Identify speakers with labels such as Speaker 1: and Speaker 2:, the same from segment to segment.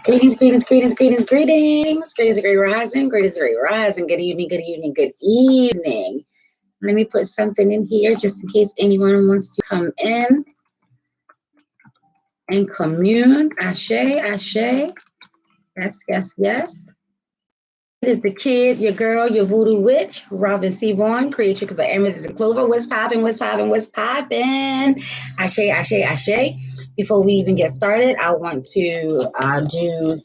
Speaker 1: Greetings, greetings, greetings, greetings, greetings. Greetings, great rising. Greetings, great rising. Good evening, good evening, good evening. Let me put something in here just in case anyone wants to come in and commune. Ashe, ashe. Yes, yes, yes. It is the kid, your girl, your voodoo witch, Robin C. Vaughn, creatrix of Amethyst and Clover. What's popping? What's popping? What's popping? Ashe, ashe, ashe. Before we even get started, I want to do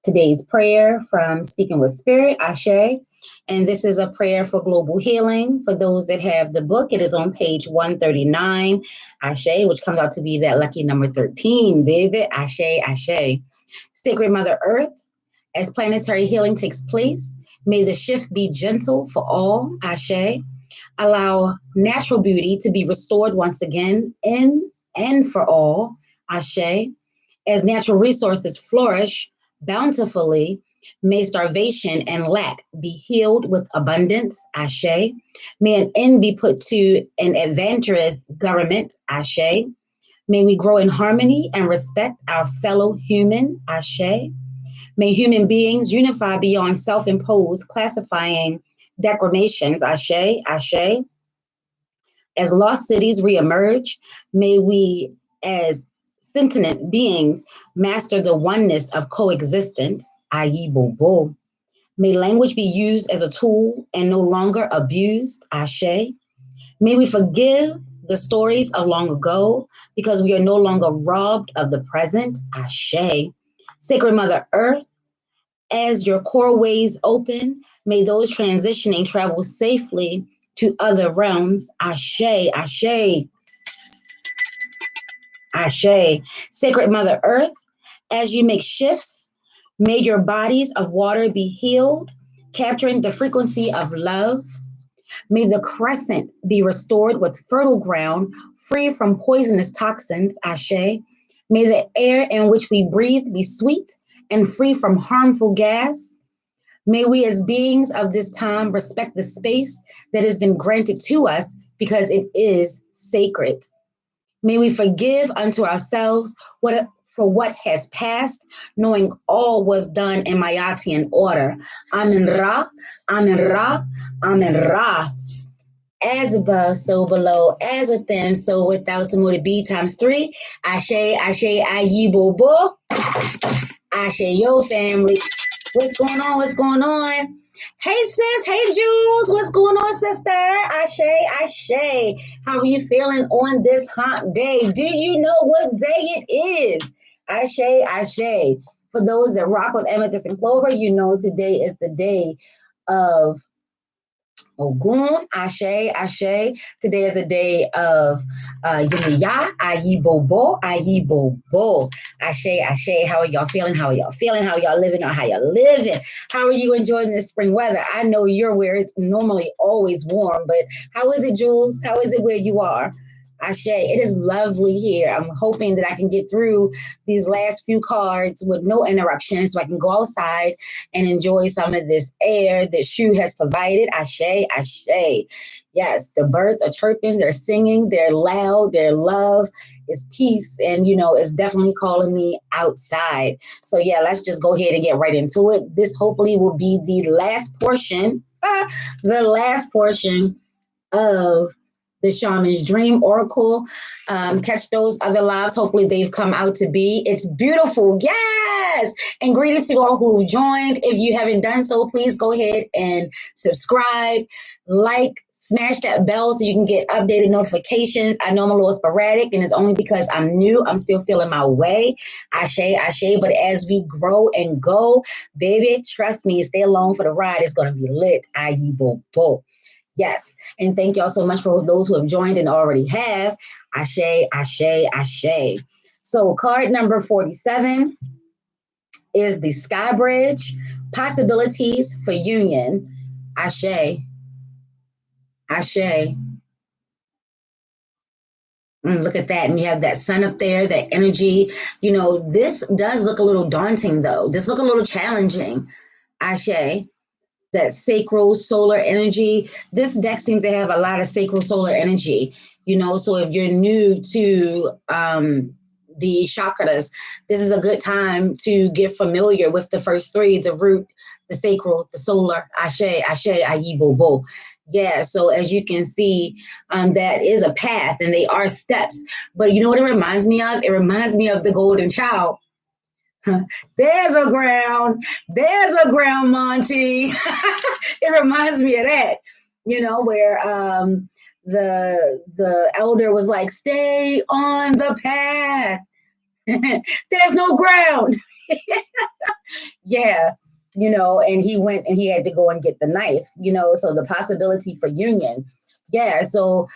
Speaker 1: today's prayer from Speaking with Spirit, Ashe. And this is a prayer for global healing. For those that have the book, it is on page 139, Ashe, which comes out to be that lucky number 13, baby. Ashe, Ashe. Sacred Mother Earth, as planetary healing takes place, may the shift be gentle for all, Ashe. Allow natural beauty to be restored once again in and for all, Ashe. As natural resources flourish bountifully, may starvation and lack be healed with abundance, Ashe. May an end be put to an adventurous government, Ashe. May we grow in harmony and respect our fellow human, Ashe. May human beings unify beyond self-imposed classifying declamations, Ashe, Ashe. As lost cities reemerge, may we, as sentient beings, master the oneness of coexistence, i.e., Bobo. May language be used as a tool and no longer abused, Ashe. May we forgive the stories of long ago because we are no longer robbed of the present, Ashe. Sacred Mother Earth, as your core ways open, may those transitioning travel safely to other realms. Ashe, Ashe, Ashe. Sacred Mother Earth, as you make shifts, may your bodies of water be healed, capturing the frequency of love. May the crescent be restored with fertile ground, free from poisonous toxins. Ashe. May the air in which we breathe be sweet and free from harmful gas. May we, as beings of this time, respect the space that has been granted to us because it is sacred. May we forgive unto ourselves for what has passed, knowing all was done in Mayatian order. Amen Ra, Amen Ra, Amen Ra. As above, so below, as within, so without, some more to be times three. Ashe, Ashe, Ayi Bobo. Ashe, yo family. What's going on? What's going on? Hey sis, hey Jules, what's going on, sister? Ashe, Ashe. How are you feeling on this hot day? Do you know what day it is? Ashe, Ashe. For those that rock with Amethyst and Clover, you know today is the day of Ogun, Ashe, Ashe. Today is the day of Yemiya, Ayi Bobo, Ayi Bobo. Ashe, Ashe. How are y'all feeling? How are y'all feeling? How are y'all living? Or how y'all living? How are you enjoying this spring weather? I know you're where it's normally always warm, but how is it, Jules? How is it where you are? Ashe, it is lovely here. I'm hoping that I can get through these last few cards with no interruptions so I can go outside and enjoy some of this air that Shu has provided. Ashe, Ashe. Yes, the birds are chirping, they're singing, they're loud, their love is peace, and it's definitely calling me outside. So yeah, let's just go ahead and get right into it. This hopefully will be the last portion, of the Shaman's Dream Oracle. Catch those other lives. Hopefully they've come out to be. It's beautiful. Yes. And greetings to all who joined. If you haven't done so, please go ahead and subscribe, like, smash that bell so you can get updated notifications. I know I'm a little sporadic and it's only because I'm new. I'm still feeling my way. Ashe, Ashe. But as we grow and go, baby, trust me, stay along for the ride. It's going to be lit. Ayi bo bo. Yes. And thank y'all so much for those who have joined and already have. Ashe, Ashe, Ashe. So card number 47 is the Sky Bridge, Possibilities for Union. Ashe, Ashe. Look at that. And you have that sun up there, that energy. This does look a little daunting, though. This look a little challenging. Ashe. That sacral solar energy. This deck seems to have a lot of sacral solar energy, so if you're new to the chakras, this is a good time to get familiar with the first three: the root, the sacral, the solar. Ashe, Ashe, Ayi, Bobo. Yeah, so as you can see, that is a path and they are steps. But you know what it reminds me of? It reminds me of the golden child. There's a ground. There's a ground, Monty. It reminds me of that, where the elder was like, "Stay on the path. There's no ground." Yeah, and he went and he had to go and get the knife, so the possibility for union. Yeah, so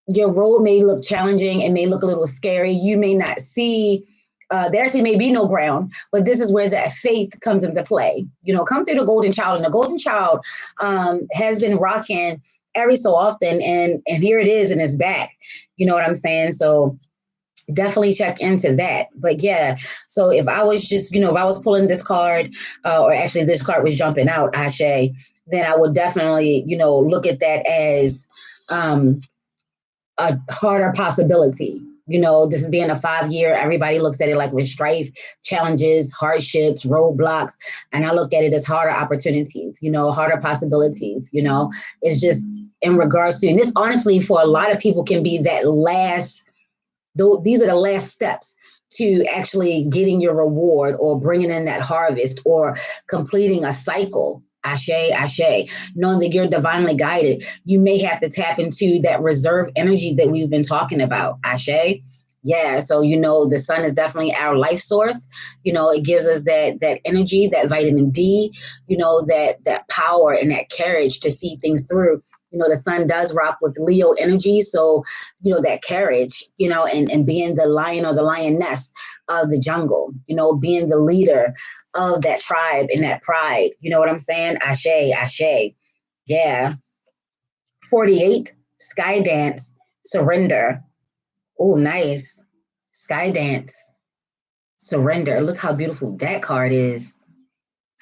Speaker 1: your road may look challenging and may look a little scary. You may not see, there actually may be no ground, but this is where that faith comes into play. Come through the golden child, and the golden child has been rocking every so often, and here it is, and it's back. You know what I'm saying? So definitely check into that. But yeah, so if I was just, if I was pulling this card, or actually this card was jumping out, Ashe, then I would definitely, look at that as a harder possibility. This is being a 5 year, everybody looks at it like with strife, challenges, hardships, roadblocks. And I look at it as harder opportunities, harder possibilities, it's just in regards to, and this honestly for a lot of people can be that last, these are the last steps to actually getting your reward or bringing in that harvest or completing a cycle. Ashe, Ashe, knowing that you're divinely guided, you may have to tap into that reserve energy that we've been talking about. Ashe. Yeah, so the sun is definitely our life source. It gives us that energy, that vitamin D, that power and that courage to see things through. The sun does rock with Leo energy, so that courage, and being the lion or the lioness of the jungle, being the leader of that tribe and that pride. You know what I'm saying? Ashe, Ashe. Yeah. 48, Sky Dance, Surrender. Oh, nice. Sky Dance, Surrender. Look how beautiful that card is.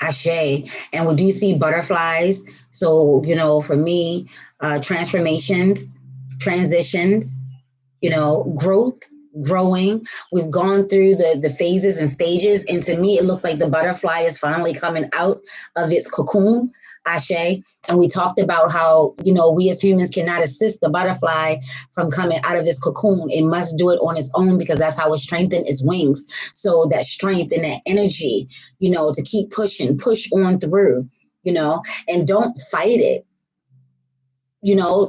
Speaker 1: Ashe. And we do see butterflies. So, for me, transformations, transitions, growth, growing. We've gone through the phases and stages. And to me, it looks like the butterfly is finally coming out of its cocoon. Ashe. And we talked about how, we as humans cannot assist the butterfly from coming out of its cocoon. It must do it on its own because that's how it strengthens its wings. So that strength and that energy, to keep pushing, push on through, and don't fight it.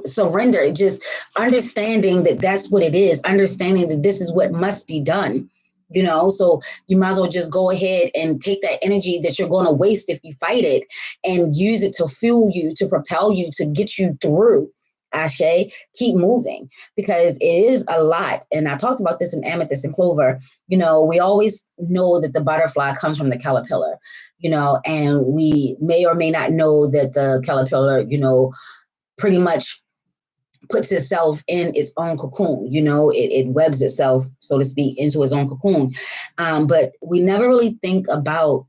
Speaker 1: Surrender, just understanding that that's what it is, understanding that this is what must be done, so you might as well just go ahead and take that energy that you're going to waste if you fight it and use it to fuel you, to propel you, to get you through. Ashe, keep moving because it is a lot. And I talked about this in Amethyst and Clover. We always know that the butterfly comes from the caterpillar, and we may or may not know that the caterpillar, pretty much puts itself in its own cocoon. It webs itself, so to speak, into its own cocoon. But we never really think about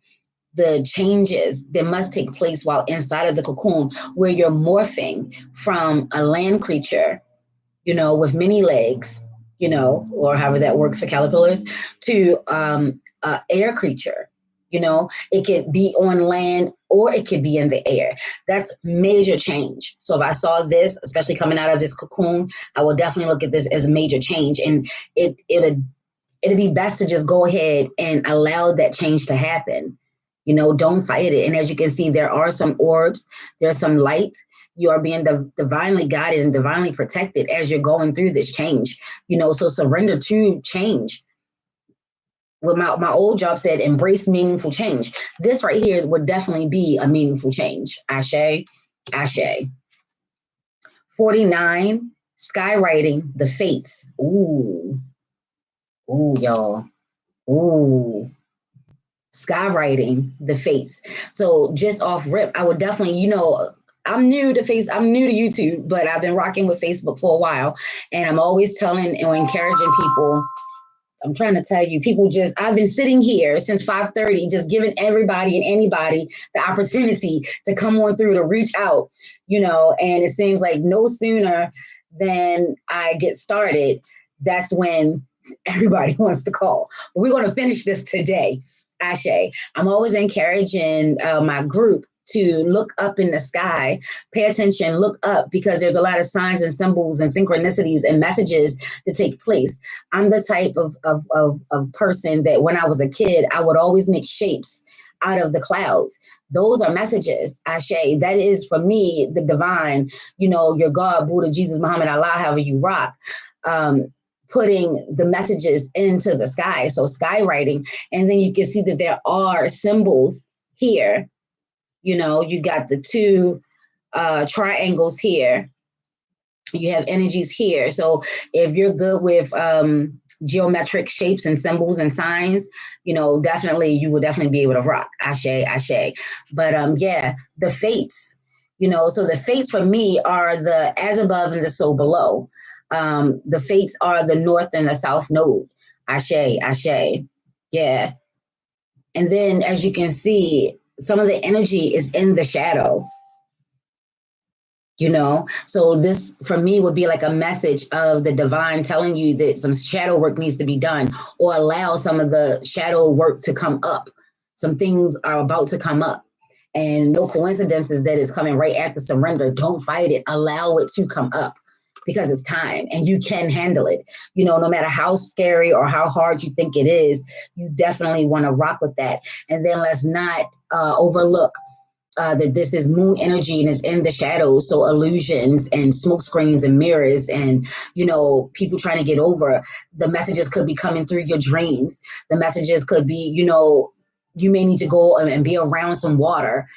Speaker 1: the changes that must take place while inside of the cocoon, where you're morphing from a land creature, with many legs, or however that works for caterpillars, to a air creature. It could be on land or it could be in the air. That's major change. So if I saw this, especially coming out of this cocoon, I will definitely look at this as a major change. And it'd be best to just go ahead and allow that change to happen. Don't fight it. And as you can see, there are some orbs, there's some light. You are being divinely guided and divinely protected as you're going through this change. So surrender to change. Well, my old job said embrace meaningful change. This right here would definitely be a meaningful change. Ashe, Ashe. 49, skywriting the fates. Ooh, y'all. Ooh. Skywriting the fates. So just off rip, I would definitely, I'm new to YouTube, but I've been rocking with Facebook for a while. And I'm always telling and encouraging people. I'm trying to tell you, I've been sitting here since 5:30, just giving everybody and anybody the opportunity to come on through, to reach out, and it seems like no sooner than I get started, that's when Everybody wants to call. We're going to finish this today. Ashe. I'm always encouraging my group to look up in the sky, pay attention, look up, because there's a lot of signs and symbols and synchronicities and messages that take place. I'm the type of person that when I was a kid, I would always make shapes out of the clouds. Those are messages, Ashe. That is, for me, the divine, your God, Buddha, Jesus, Muhammad, Allah, however you rock. Putting the messages into the sky. So skywriting. And then you can see that there are symbols here. You got the two triangles here. You have energies here. So if you're good with geometric shapes and symbols and signs, definitely, you will definitely be able to rock. Ashe, ashe. But yeah, the fates, so the fates for me are the as above and the so below. The fates are the north and the south node. Ashe, ashe. Yeah. And then, as you can see, some of the energy is in the shadow. So this for me would be like a message of the divine telling you that some shadow work needs to be done, or allow some of the shadow work to come up. Some things are about to come up, and no coincidences that it's coming right after surrender. Don't fight it. Allow it to come up, because it's time and you can handle it. No matter how scary or how hard you think it is, you definitely want to rock with that. And then let's not overlook that this is moon energy and it's in the shadows. So illusions and smoke screens and mirrors and, people trying to get over. The messages could be coming through your dreams. The messages could be, you may need to go and be around some water,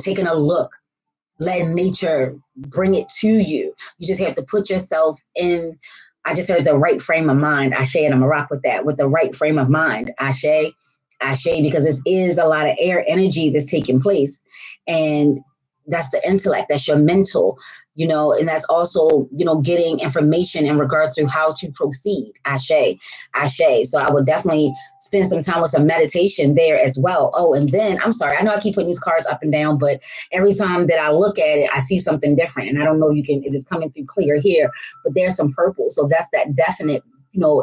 Speaker 1: taking a look, letting nature bring it to you. You just have to put yourself in, I just heard the right frame of mind, Ashe, and I'm going to rock with that, with the right frame of mind, Ashe, Ashe, because this is a lot of air energy that's taking place. And that's the intellect, that's your mental, and that's also, getting information in regards to how to proceed. Ashe, ashe. So I would definitely spend some time with some meditation there as well. Oh, and then I'm sorry, I know I keep putting these cards up and down, but every time that I look at it, I see something different. And I don't know if it's coming through clear here, but there's some purple. So that's that definite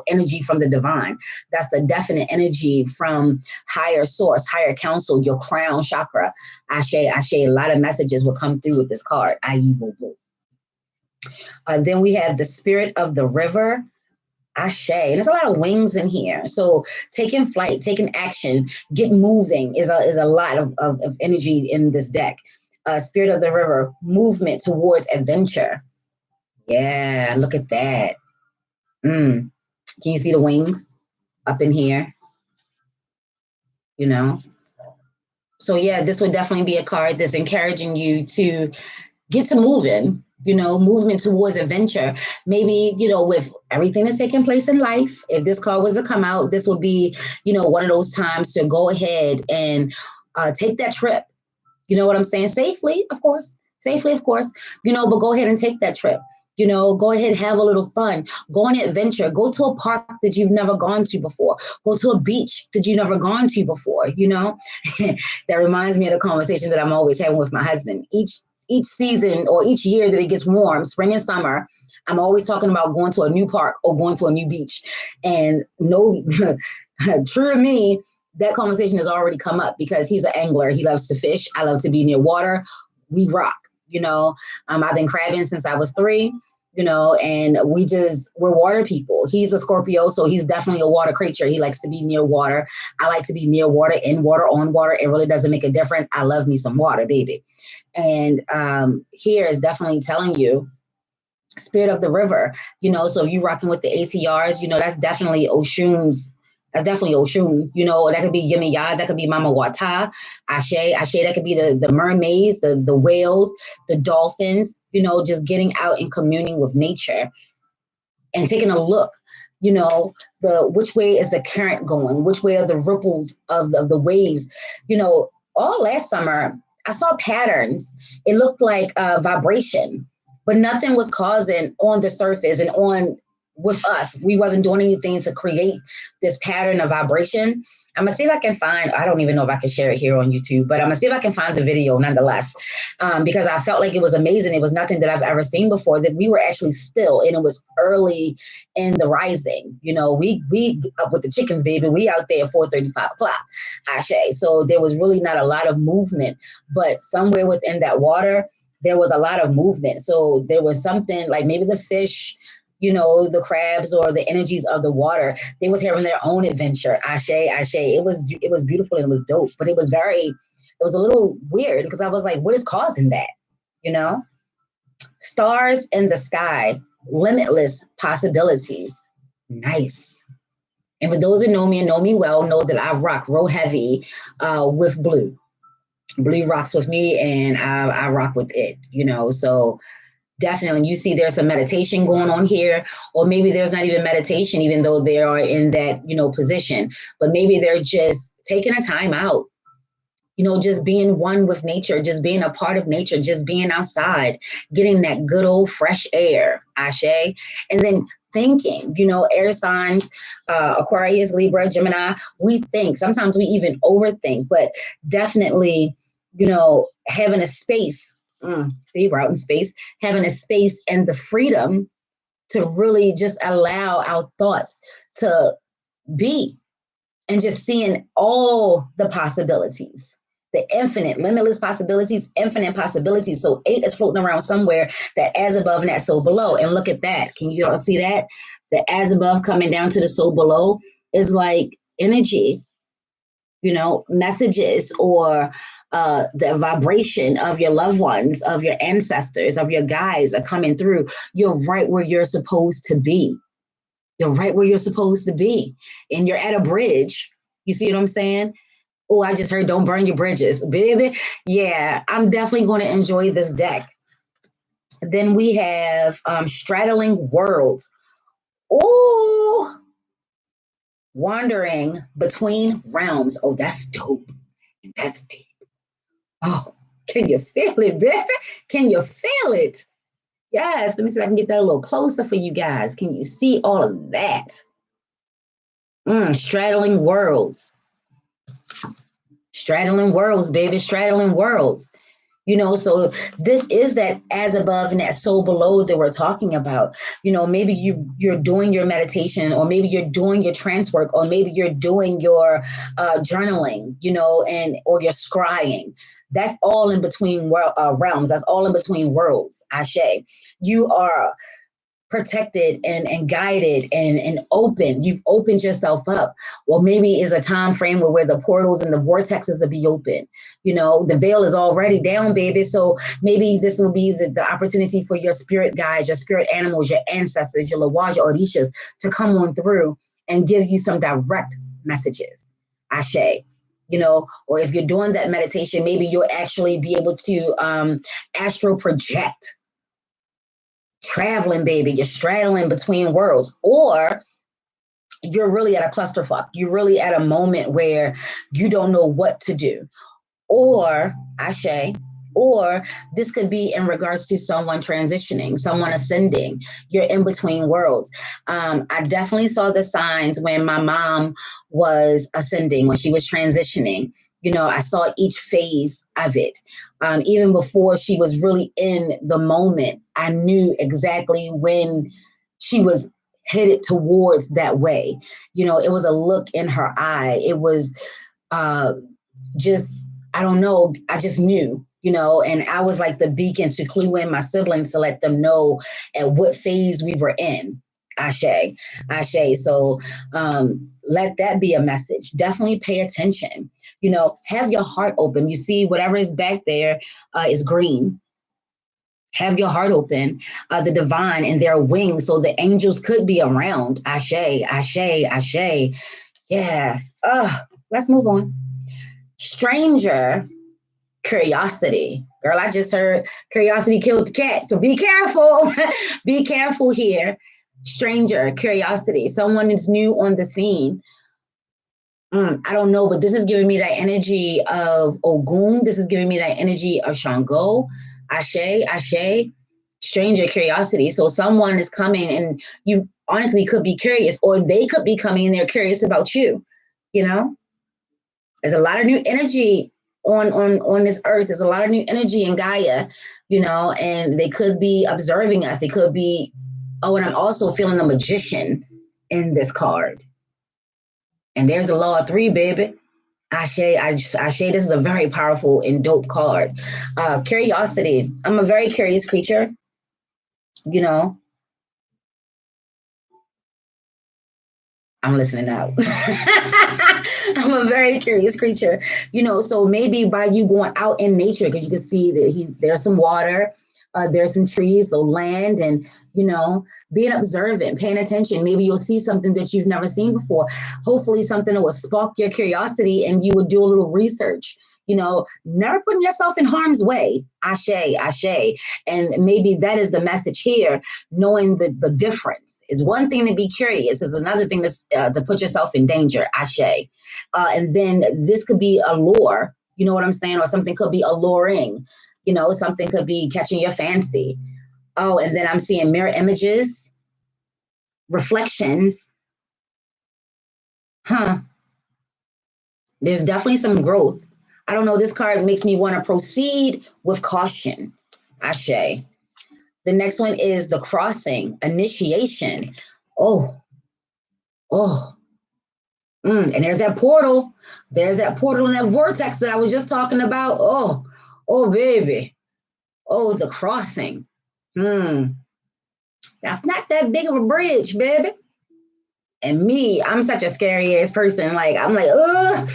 Speaker 1: energy from the divine. That's the definite energy from higher source, higher counsel, your crown chakra. Ashe, ashe. A lot of messages will come through with this card. Aye, boo, boo. Then we have the spirit of the river. Ashe. And there's a lot of wings in here. So taking flight, taking action, get moving is a lot of energy in this deck. Spirit of the river, movement towards adventure. Yeah, look at that. Can you see the wings up in here? So yeah, this would definitely be a card that's encouraging you to get to moving, movement towards adventure. Maybe, with everything that's taking place in life, if this card was to come out, this would be, one of those times to go ahead and take that trip. You know what I'm saying? Safely, of course, but go ahead and take that trip. Go ahead, have a little fun, go on an adventure, go to a park that you've never gone to before, go to a beach that you've never gone to before, That reminds me of the conversation that I'm always having with my husband. Each season or each year that it gets warm, spring and summer, I'm always talking about going to a new park or going to a new beach. And no, true to me, that conversation has already come up because he's an angler. He loves to fish. I love to be near water. We rock. I've been crabbing since I was 3, and we're water people. He's a Scorpio, so he's definitely a water creature. He likes to be near water. I like to be near water, in water, on water. It really doesn't make a difference. I love me some water, baby. And here is definitely telling you, spirit of the river, so you rocking with the ATRs, that's definitely Oshun's. That's definitely Oshun, that could be Yemi Ya, that could be Mama Wata, Ashe, that could be the mermaids, the whales, the dolphins, just getting out and communing with nature and taking a look, which way is the current going? Which way are the ripples of the waves? All last summer, I saw patterns. It looked like vibration, but nothing was causing on the surface and on with us. We wasn't doing anything to create this pattern of vibration. I'm gonna see if I can find. I don't even know if I can share it here on YouTube, but I'm gonna see if I can find the video nonetheless, because I felt like it was amazing. It was nothing that I've ever seen before. That we were actually still, and it was early in the rising. You know, we up with the chickens, baby. We out there at 4:30, 5 o'clock, Ashe. So there was really not a lot of movement, but somewhere within that water, there was a lot of movement. So there was something like maybe the fish, you know, the crabs or the energies of the water, they was having their own adventure. Ashe, Ashe. It was beautiful and it was dope, but it was a little weird because I was like, what is causing that? You know? Stars in the sky, limitless possibilities. Nice. And for those that know me and know me well, know that I rock real heavy with blue. Blue rocks with me and I rock with it, you know. So definitely, you see there's some meditation going on here, or maybe there's not even meditation, even though they are in that, you know, position, but maybe they're just taking a time out, you know, just being one with nature, just being a part of nature, just being outside, getting that good old fresh air, Ashe, and then thinking, you know, air signs, Aquarius, Libra, Gemini, we think, sometimes we even overthink, but definitely, you know, having a space, see, we're out in space, having a space and the freedom to really just allow our thoughts to be and just seeing all the possibilities, the infinite, limitless possibilities, infinite possibilities. So 8 is floating around somewhere, that as above and that so below. And look at that. Can you all see that? The as above coming down to the so below is like energy, you know, messages or the vibration of your loved ones, of your ancestors, of your guides are coming through. You're right where you're supposed to be. You're right where you're supposed to be. And you're at a bridge. You see what I'm saying? Oh, I just heard don't burn your bridges. Baby, yeah, I'm definitely going to enjoy this deck. Then we have Straddling Worlds. Oh, Wandering Between Realms. Oh, that's dope. That's deep. Oh, can you feel it, baby? Can you feel it? Yes, let me see if I can get that a little closer for you guys. Can you see all of that? Straddling worlds. Straddling worlds, baby. Straddling worlds. You know, so this is that as above and that so below that we're talking about. You know, maybe you're doing your meditation, or maybe you're doing your trance work, or maybe you're doing your journaling, you know, and or you're scrying. That's all in between realms. That's all in between worlds. Ashe. You are protected and guided and open. You've opened yourself up. Well, maybe is a time frame where the portals and the vortexes will be open. You know, the veil is already down, baby. So maybe this will be the opportunity for your spirit guides, your spirit animals, your ancestors, your Lawaja Orishas to come on through and give you some direct messages. Ashe. You know, or if you're doing that meditation, maybe you'll actually be able to astral project. Traveling, baby, you're straddling between worlds, or you're really at a clusterfuck. You're really at a moment where you don't know what to do. Or, Ashe, or this could be in regards to someone transitioning, someone ascending. You're in between worlds. I definitely saw the signs when my mom was ascending, when she was transitioning. You know, I saw each phase of it. Even before she was really in the moment, I knew exactly when she was headed towards that way. You know, it was a look in her eye. It was uh, just, I don't know, I just knew, you know, and I was like the beacon to clue in my siblings to let them know at what phase we were in. Ashe, Ashe. So let that be a message. Definitely pay attention. You know, have your heart open. You see, whatever is back there is green. Have your heart open, the divine and their wings, so the angels could be around. Ashe, Ashe, Ashe. Yeah. Let's move on. Stranger curiosity. Girl, I just heard curiosity killed the cat. So be careful. Be careful here. Stranger curiosity. Someone is new on the scene. I don't know, but this is giving me that energy of Ogun. This is giving me that energy of Shango. Ashe, Ashe. Stranger curiosity. So someone is coming and you honestly could be curious, or they could be coming and they're curious about you, you know? There's a lot of new energy on this earth. There's a lot of new energy in Gaia, and they could be observing us. They could be. Oh, and I'm also feeling the magician in this card. And there's a law of three, baby. Ashe, Ashe, this is a very powerful and dope card. Curiosity. I'm a very curious creature, you know. I'm listening out. I'm a very curious creature, So maybe by you going out in nature, because you can see that there's some water, there's some trees, so land, and being observant, paying attention. Maybe you'll see something that you've never seen before. Hopefully, something that will spark your curiosity, and you would do a little research. Never putting yourself in harm's way. Ashe, ashe. And maybe that is the message here, knowing the difference. It's one thing to be curious. It's another thing to put yourself in danger. Ashe. And then this could be a lure, you know what I'm saying? Or something could be alluring, something could be catching your fancy. Oh, and then I'm seeing mirror images, reflections. There's definitely some growth. I don't know. This card makes me want to proceed with caution. Ashe. The next one is the crossing, initiation. Oh, oh. And there's that portal. There's that portal and that vortex that I was just talking about. Oh, baby. Oh, the crossing. That's not that big of a bridge, baby. And me, I'm such a scary ass person. Like, I'm like, ugh.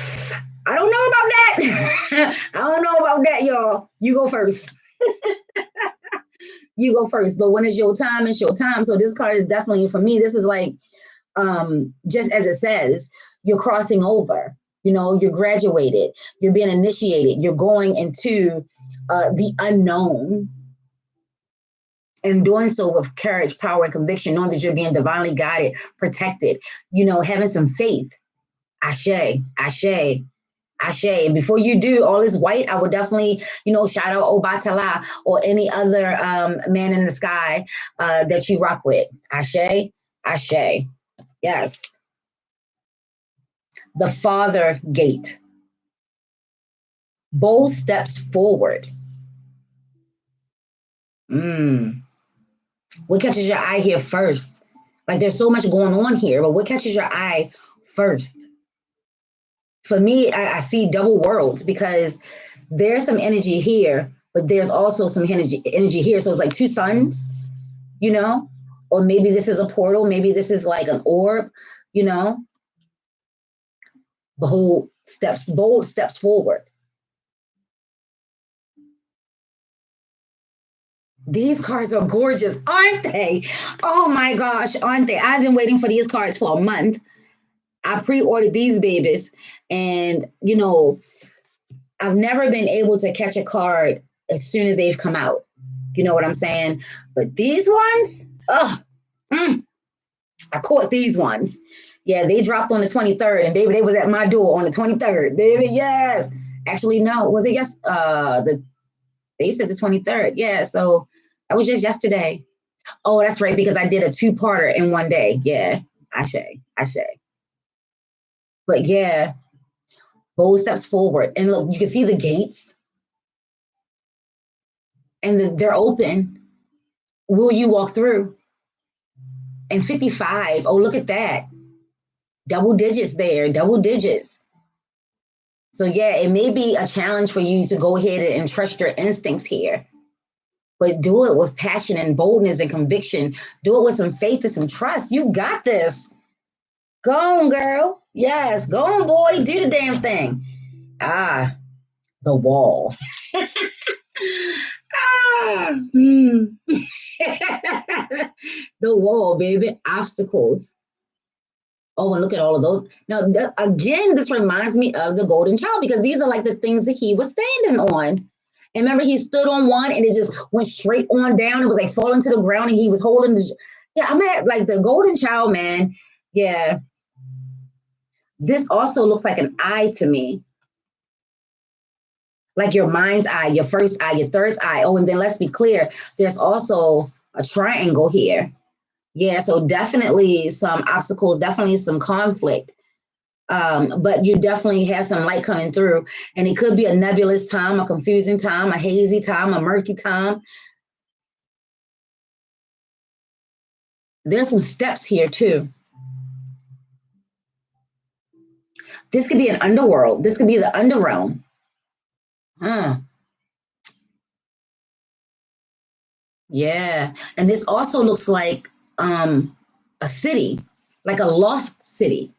Speaker 1: I don't know about that. I don't know about that, y'all. You go first. You go first. But when it's your time, it's your time. So this card is definitely, for me, this is like, just as it says, you're crossing over. You're graduated. You're being initiated. You're going into the unknown. And doing so with courage, power, and conviction, knowing that you're being divinely guided, protected, having some faith. Ashe, ashe. Ashe. And before you do all this white, I would definitely, shout out Obatala or any other man in the sky that you rock with. Ashe, ashe. Yes. The Father Gate. Bold steps forward. What catches your eye here first? Like, there's so much going on here, but what catches your eye first? For me, I see double worlds because there's some energy here, but there's also some energy here. So it's like two suns, or maybe this is a portal. Maybe this is like an orb, bold steps forward. These cards are gorgeous, aren't they? Oh my gosh, aren't they? I've been waiting for these cards for a month. I pre-ordered these babies, and I've never been able to catch a card as soon as they've come out. You know what I'm saying? But these ones, I caught these ones. Yeah, they dropped on the 23rd, and baby, they was at my door on the 23rd, baby. Yes. Actually, no, was it yes? They said the 23rd. Yeah, so that was just yesterday. Oh, that's right, because I did a two-parter in one day. Yeah, Ashe. But yeah, bold steps forward. And look, you can see the gates. And they're open. Will you walk through? And 55. Oh, look at that. Double digits there, double digits. So yeah, it may be a challenge for you to go ahead and trust your instincts here. But do it with passion and boldness and conviction. Do it with some faith and some trust. You got this. Go on, girl. Yes, go on, boy. Do the damn thing. The wall. The wall, baby. Obstacles. Oh, and look at all of those. Now, again, this reminds me of the golden child because these are like the things that he was standing on. And remember, he stood on one and it just went straight on down. It was like falling to the ground and he was holding yeah, I'm at like the golden child, man. Yeah. This also looks like an eye to me. Like your mind's eye, your first eye, your third eye. Oh, and then let's be clear, there's also a triangle here. Yeah, so definitely some obstacles, definitely some conflict. But you definitely have some light coming through, and it could be a nebulous time, a confusing time, a hazy time, a murky time. There's some steps here too. This could be an underworld. This could be the underrealm. Huh. Yeah. And this also looks like a city, like a lost city.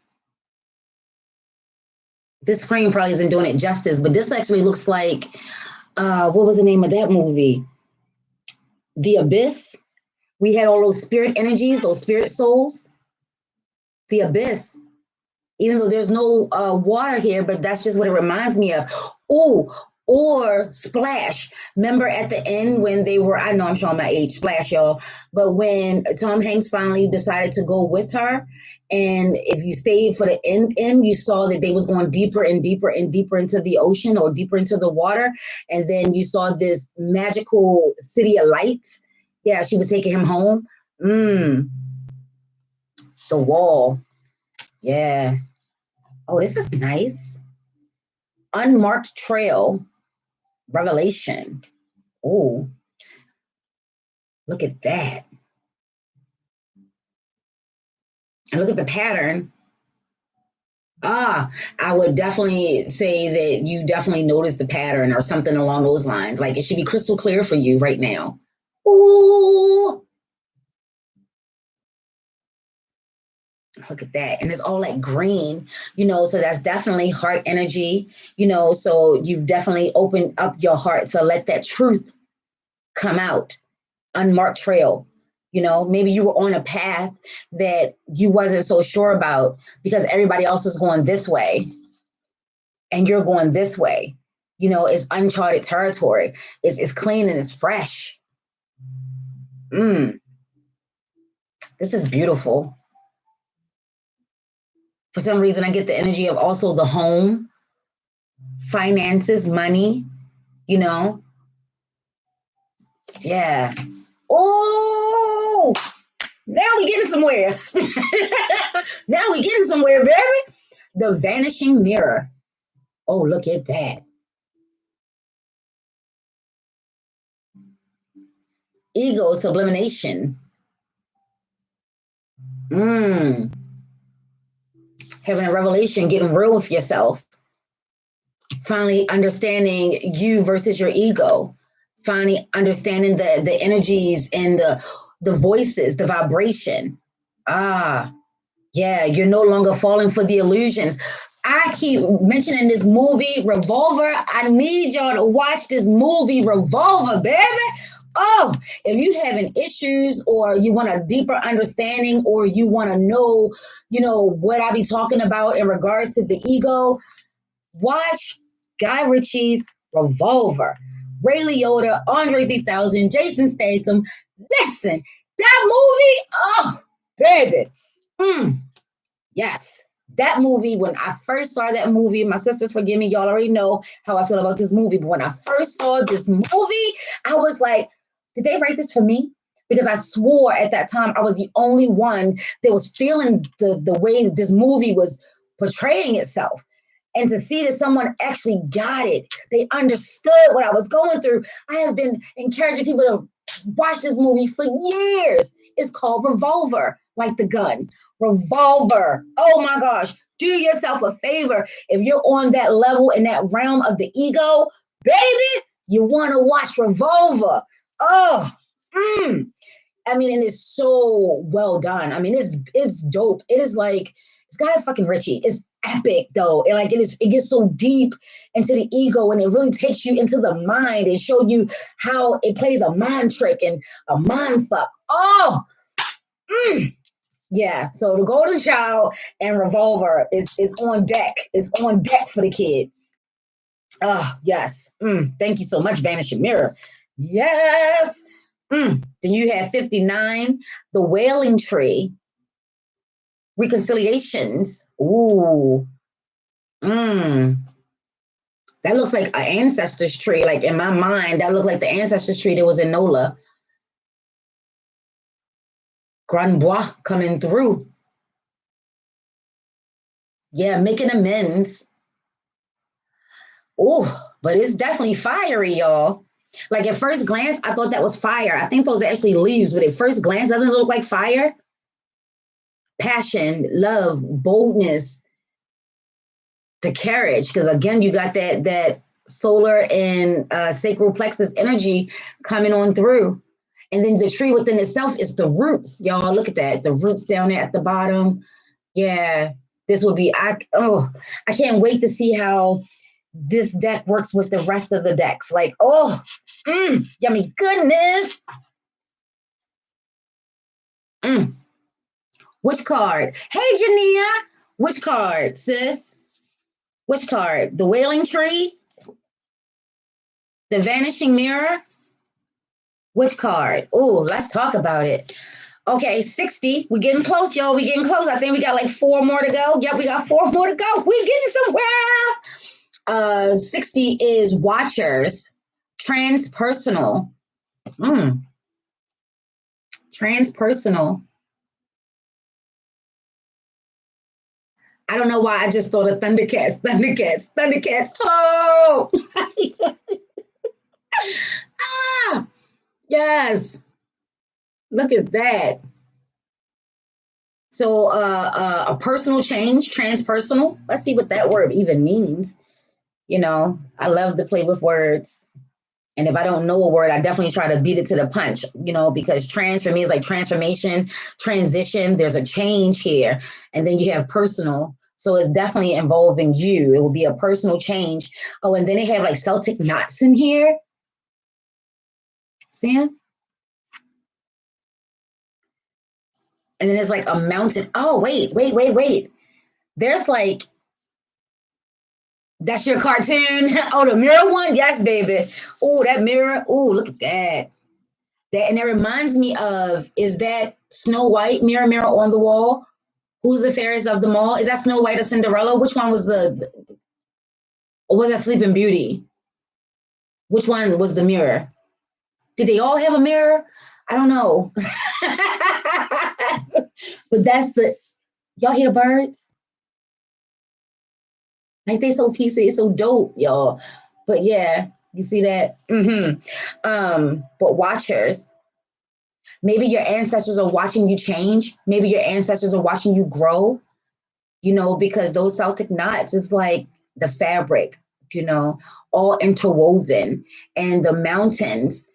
Speaker 1: This frame probably isn't doing it justice, but this actually looks like what was the name of that movie? The Abyss. We had all those spirit energies, those spirit souls. The Abyss. Even though there's no water here, but that's just what it reminds me of. Oh, or Splash. Remember at the end when they were, I know I'm showing my age, Splash, y'all, but when Tom Hanks finally decided to go with her, and if you stayed for the end, you saw that they was going deeper and deeper and deeper into the ocean or deeper into the water, and then you saw this magical city of lights. Yeah, she was taking him home. The wall. Yeah. Oh, this is nice. Unmarked trail. Revelation. Oh, look at that. And look at the pattern. I would definitely say that you definitely notice the pattern or something along those lines. Like it should be crystal clear for you right now. Ooh, look at that. And it's all like green, so that's definitely heart energy, so you've definitely opened up your heart to let that truth come out. Unmarked trail. Maybe you were on a path that you wasn't so sure about because everybody else is going this way and you're going this way. It's uncharted territory. It's clean and it's fresh. This is beautiful. For some reason, I get the energy of also the home, finances, money, you know. Yeah. Oh, now we getting somewhere. Now we getting somewhere, baby. The vanishing mirror. Oh, look at that. Ego sublimation. Mm. Having a revelation, getting real with yourself. Finally understanding you versus your ego. Finally understanding the energies and the voices, the vibration. Ah, yeah, you're no longer falling for the illusions. I keep mentioning this movie, Revolver. I need y'all to watch this movie, Revolver, baby. Oh, if you having issues or you want a deeper understanding or you want to know, what I be talking about in regards to the ego, watch Guy Ritchie's Revolver. Ray Liotta, Andre 3000, Jason Statham. Listen, that movie, oh, baby. Yes. That movie, when I first saw that movie, my sisters forgive me, y'all already know how I feel about this movie. But when I first saw this movie, I was like, did they write this for me? Because I swore at that time I was the only one that was feeling the way this movie was portraying itself. And to see that someone actually got it, they understood what I was going through. I have been encouraging people to watch this movie for years. It's called Revolver, like the gun. Revolver. Oh my gosh. Do yourself a favor. If you're on that level in that realm of the ego, baby, you want to watch Revolver. Oh, I mean, and it's so well done. I mean, it's dope. It is like it's Guy fucking Ritchie. It's epic though. And like it gets so deep into the ego and it really takes you into the mind and show you how it plays a mind trick and a mind fuck. Oh, yeah. So the Golden Child and Revolver is on deck. It's on deck for the kid. Oh, yes. Thank you so much, Vanishing Mirror. Yes. Then you have 59, The Wailing Tree, Reconciliations. Ooh. Mm. That looks like an ancestors tree. Like in my mind, that looked like the ancestors tree that was in NOLA. Grand Bois coming through. Yeah, making amends. Oh, but it's definitely fiery, y'all. Like at first glance, I thought that was fire. I think those are actually leaves, but at first glance, doesn't it look like fire? Passion, love, boldness, the courage. Because again, you got that solar and sacral plexus energy coming on through. And then the tree within itself is the roots. Y'all look at that. The roots down there at the bottom. Yeah, this would be I can't wait to see how this deck works with the rest of the decks. Like, yummy goodness. Mm. Which card? Hey, Jania. Which card, sis? Which card? The Wailing Tree? The Vanishing Mirror? Which card? Oh, let's talk about it. Okay, 60. We're getting close, y'all. We're getting close. I think we got like 4 more to go. Yep, we got 4 more to go. We're getting somewhere. 60 is Watchers. Transpersonal. Transpersonal. I don't know why I just thought of Thundercats, Thundercats, Thundercats. Oh, ah, yes. Look at that. So, a personal change, transpersonal. Let's see what that word even means. I love to play with words. And if I don't know a word, I definitely try to beat it to the punch, because trans for me is like transformation, transition. There's a change here. And then you have personal. So it's definitely involving you. It will be a personal change. Oh, and then they have like Celtic knots in here. See 'em? And then there's like a mountain. Oh, wait. There's like, that's your cartoon. Oh, the mirror one? Yes, baby. Oh, that mirror. Oh, look at that. And that reminds me of, is that Snow White, Mirror, Mirror on the Wall? Who's the fairest of them all? Is that Snow White or Cinderella? Which one was or was that Sleeping Beauty? Which one was the mirror? Did they all have a mirror? I don't know. But y'all hear the birds? Like they so peaceful, it's so dope, y'all. But yeah, you see that? But Watchers, maybe your ancestors are watching you change. Maybe your ancestors are watching you grow, because those Celtic knots is like the fabric, all interwoven. And the mountains,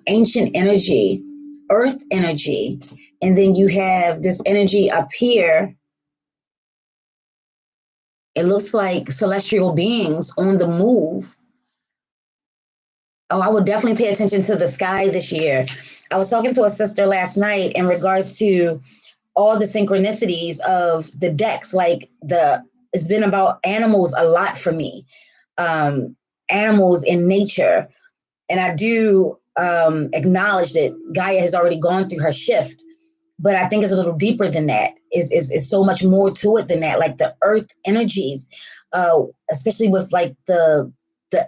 Speaker 1: ancient energy, earth energy. And then you have this energy up here. It looks like celestial beings on the move. Oh, I would definitely pay attention to the sky this year. I was talking to a sister last night in regards to all the synchronicities of the decks. Like it's been about animals a lot for me. Animals in nature. And I do acknowledge that Gaia has already gone through her shift, but I think it's a little deeper than that. Is so much more to it than that. Like the earth energies, especially with like the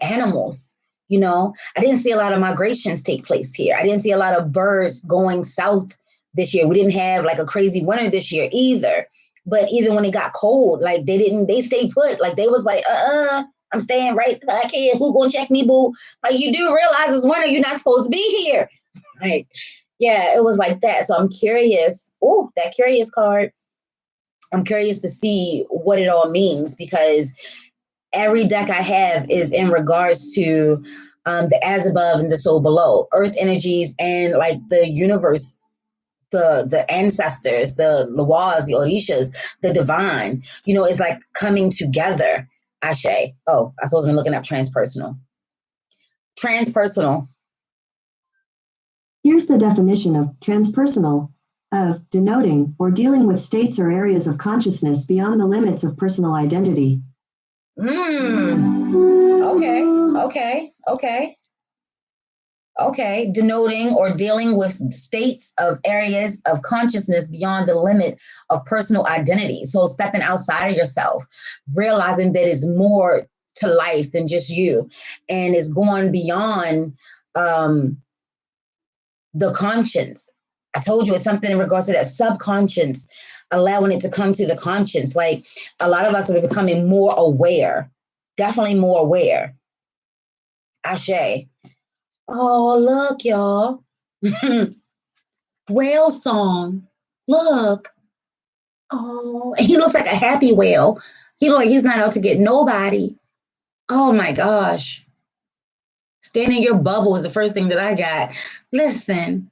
Speaker 1: animals. I didn't see a lot of migrations take place here. I didn't see a lot of birds going south this year. We didn't have like a crazy winter this year either. But even when it got cold, like they stayed put. Like they was like, I'm staying right back here. Who gonna check me, boo? Like you do realize it's winter, you're not supposed to be here. Like, yeah, it was like that. So I'm curious. Oh, that curious card. I'm curious to see what it all means because every deck I have is in regards to the as above and the so below, earth energies and like the universe, the ancestors, the Lawas, the Orishas, the divine. It's like coming together. Ashe. Oh, I suppose I've been looking up transpersonal. Transpersonal.
Speaker 2: Here's the definition of transpersonal: of denoting or dealing with states or areas of consciousness beyond the limits of personal identity.
Speaker 1: Okay. Denoting or dealing with states of areas of consciousness beyond the limit of personal identity. So stepping outside of yourself, realizing that it's more to life than just you, and it's going beyond the conscience. I told you it's something in regards to that subconscious allowing it to come to the conscience. Like a lot of us are becoming more aware, definitely more aware. Ashe. Oh, look, y'all. Whale song. Look. Oh, and he looks like a happy whale. He looks like he's not out to get nobody. Oh my gosh. Staying in your bubble is the first thing that I got. Listen,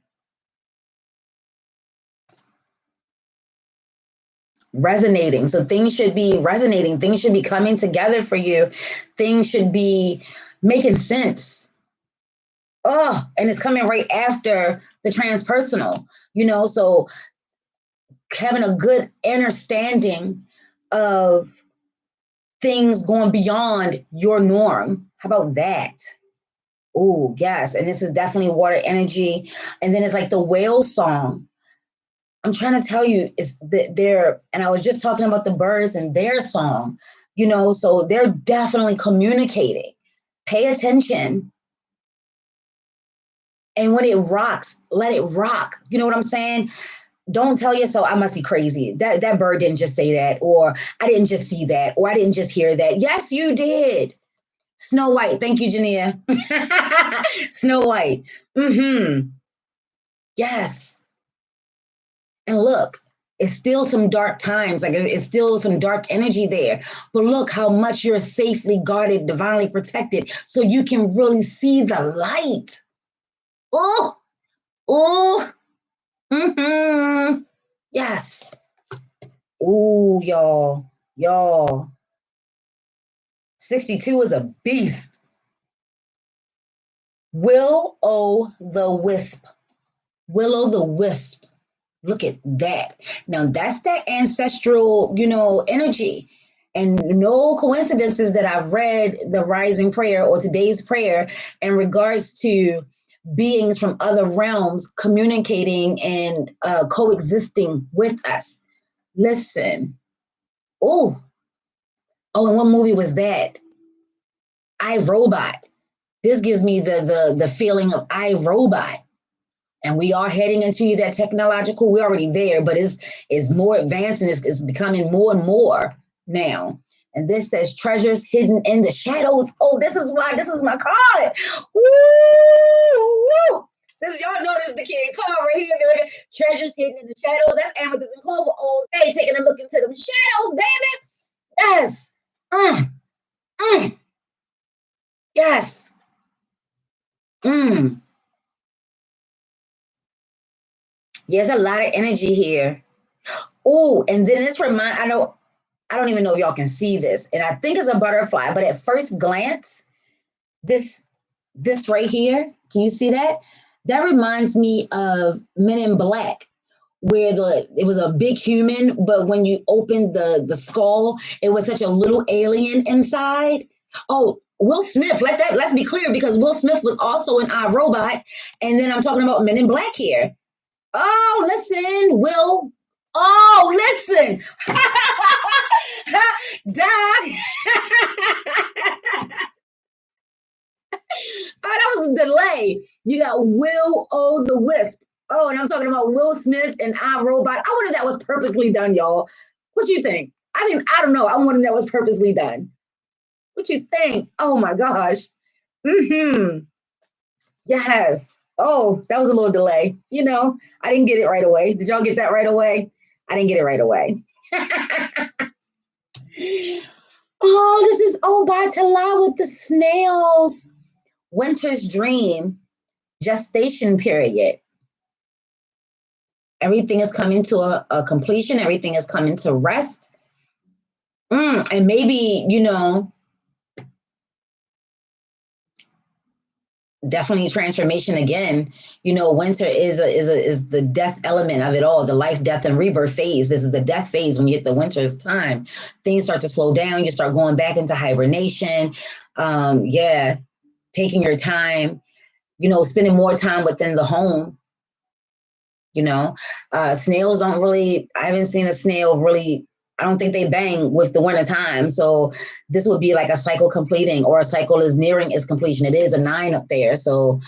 Speaker 1: resonating. So things should be resonating. Things should be coming together for you. Things should be making sense. Oh, and it's coming right after the transpersonal, so having a good understanding of things going beyond your norm. How about that? Oh, yes. And this is definitely water energy. And then it's like the whale song. I'm trying to tell you, it's they're, and I was just talking about the birds and their song, so they're definitely communicating. Pay attention. And when it rocks, let it rock. You know what I'm saying? Don't tell yourself I must be crazy. That bird didn't just say that, or I didn't just see that, or I didn't just hear that. Yes, you did. Snow White. Thank you, Jania. Snow White. Mm-hmm. Yes. And look, it's still some dark times. Like it's still some dark energy there. But look how much you're safely guarded, divinely protected, so you can really see the light. Oh, oh, mm-hmm. Yes. Ooh, y'all. 62 is a beast. Will-o'-the-wisp. Will-o'-the-wisp. Look at that. Now that's that ancestral, energy. And no coincidences that I've read the rising prayer or today's prayer in regards to beings from other realms communicating and coexisting with us. Listen. Oh, and what movie was that? I, Robot. This gives me the feeling of I, Robot. And we are heading into that technological, we're already there, but it's more advanced and it's becoming more and more now. And this says treasures hidden in the shadows. Oh, this is my card. Woo! This, y'all know this is the kid card right here. Treasures hidden in the shadows. That's amethyst and clover all day, taking a look into them shadows, baby. Yes. Yes. There's a lot of energy here. Oh, and then I don't even know if y'all can see this, and I think it's a butterfly, but at first glance, this right here, can you see that? That reminds me of Men in Black, where it was a big human, but when you opened the skull, it was such a little alien inside. Oh, Will Smith, let's be clear, because Will Smith was also in I, Robot, and then I'm talking about Men in Black here. Oh, listen, Will. Oh, listen. Doc. Oh, that was a delay. You got Will-o'-the-wisp. Oh, and I'm talking about Will Smith and I, Robot. I wonder if that was purposely done, y'all. What you think? I don't know. I wonder if that was purposely done. What you think? Oh my gosh. Mm-hmm. Yes. Oh, that was a little delay. I didn't get it right away. Did y'all get that right away? I didn't get it right away. Oh, this is Obatala with the snails. Winter's dream, gestation period. Everything is coming to a completion. Everything is coming to rest. And maybe, definitely transformation again. Winter is the death element of it all, the life, death, and rebirth phase. This is the death phase. When you hit the winter's time, things start to slow down. You start going back into hibernation. Taking your time, spending more time within the home. Snails don't really, I haven't seen a snail really, I don't think they bang with the winter time. So this would be like a cycle completing, or a cycle is nearing its completion. It is a 9 up there. So,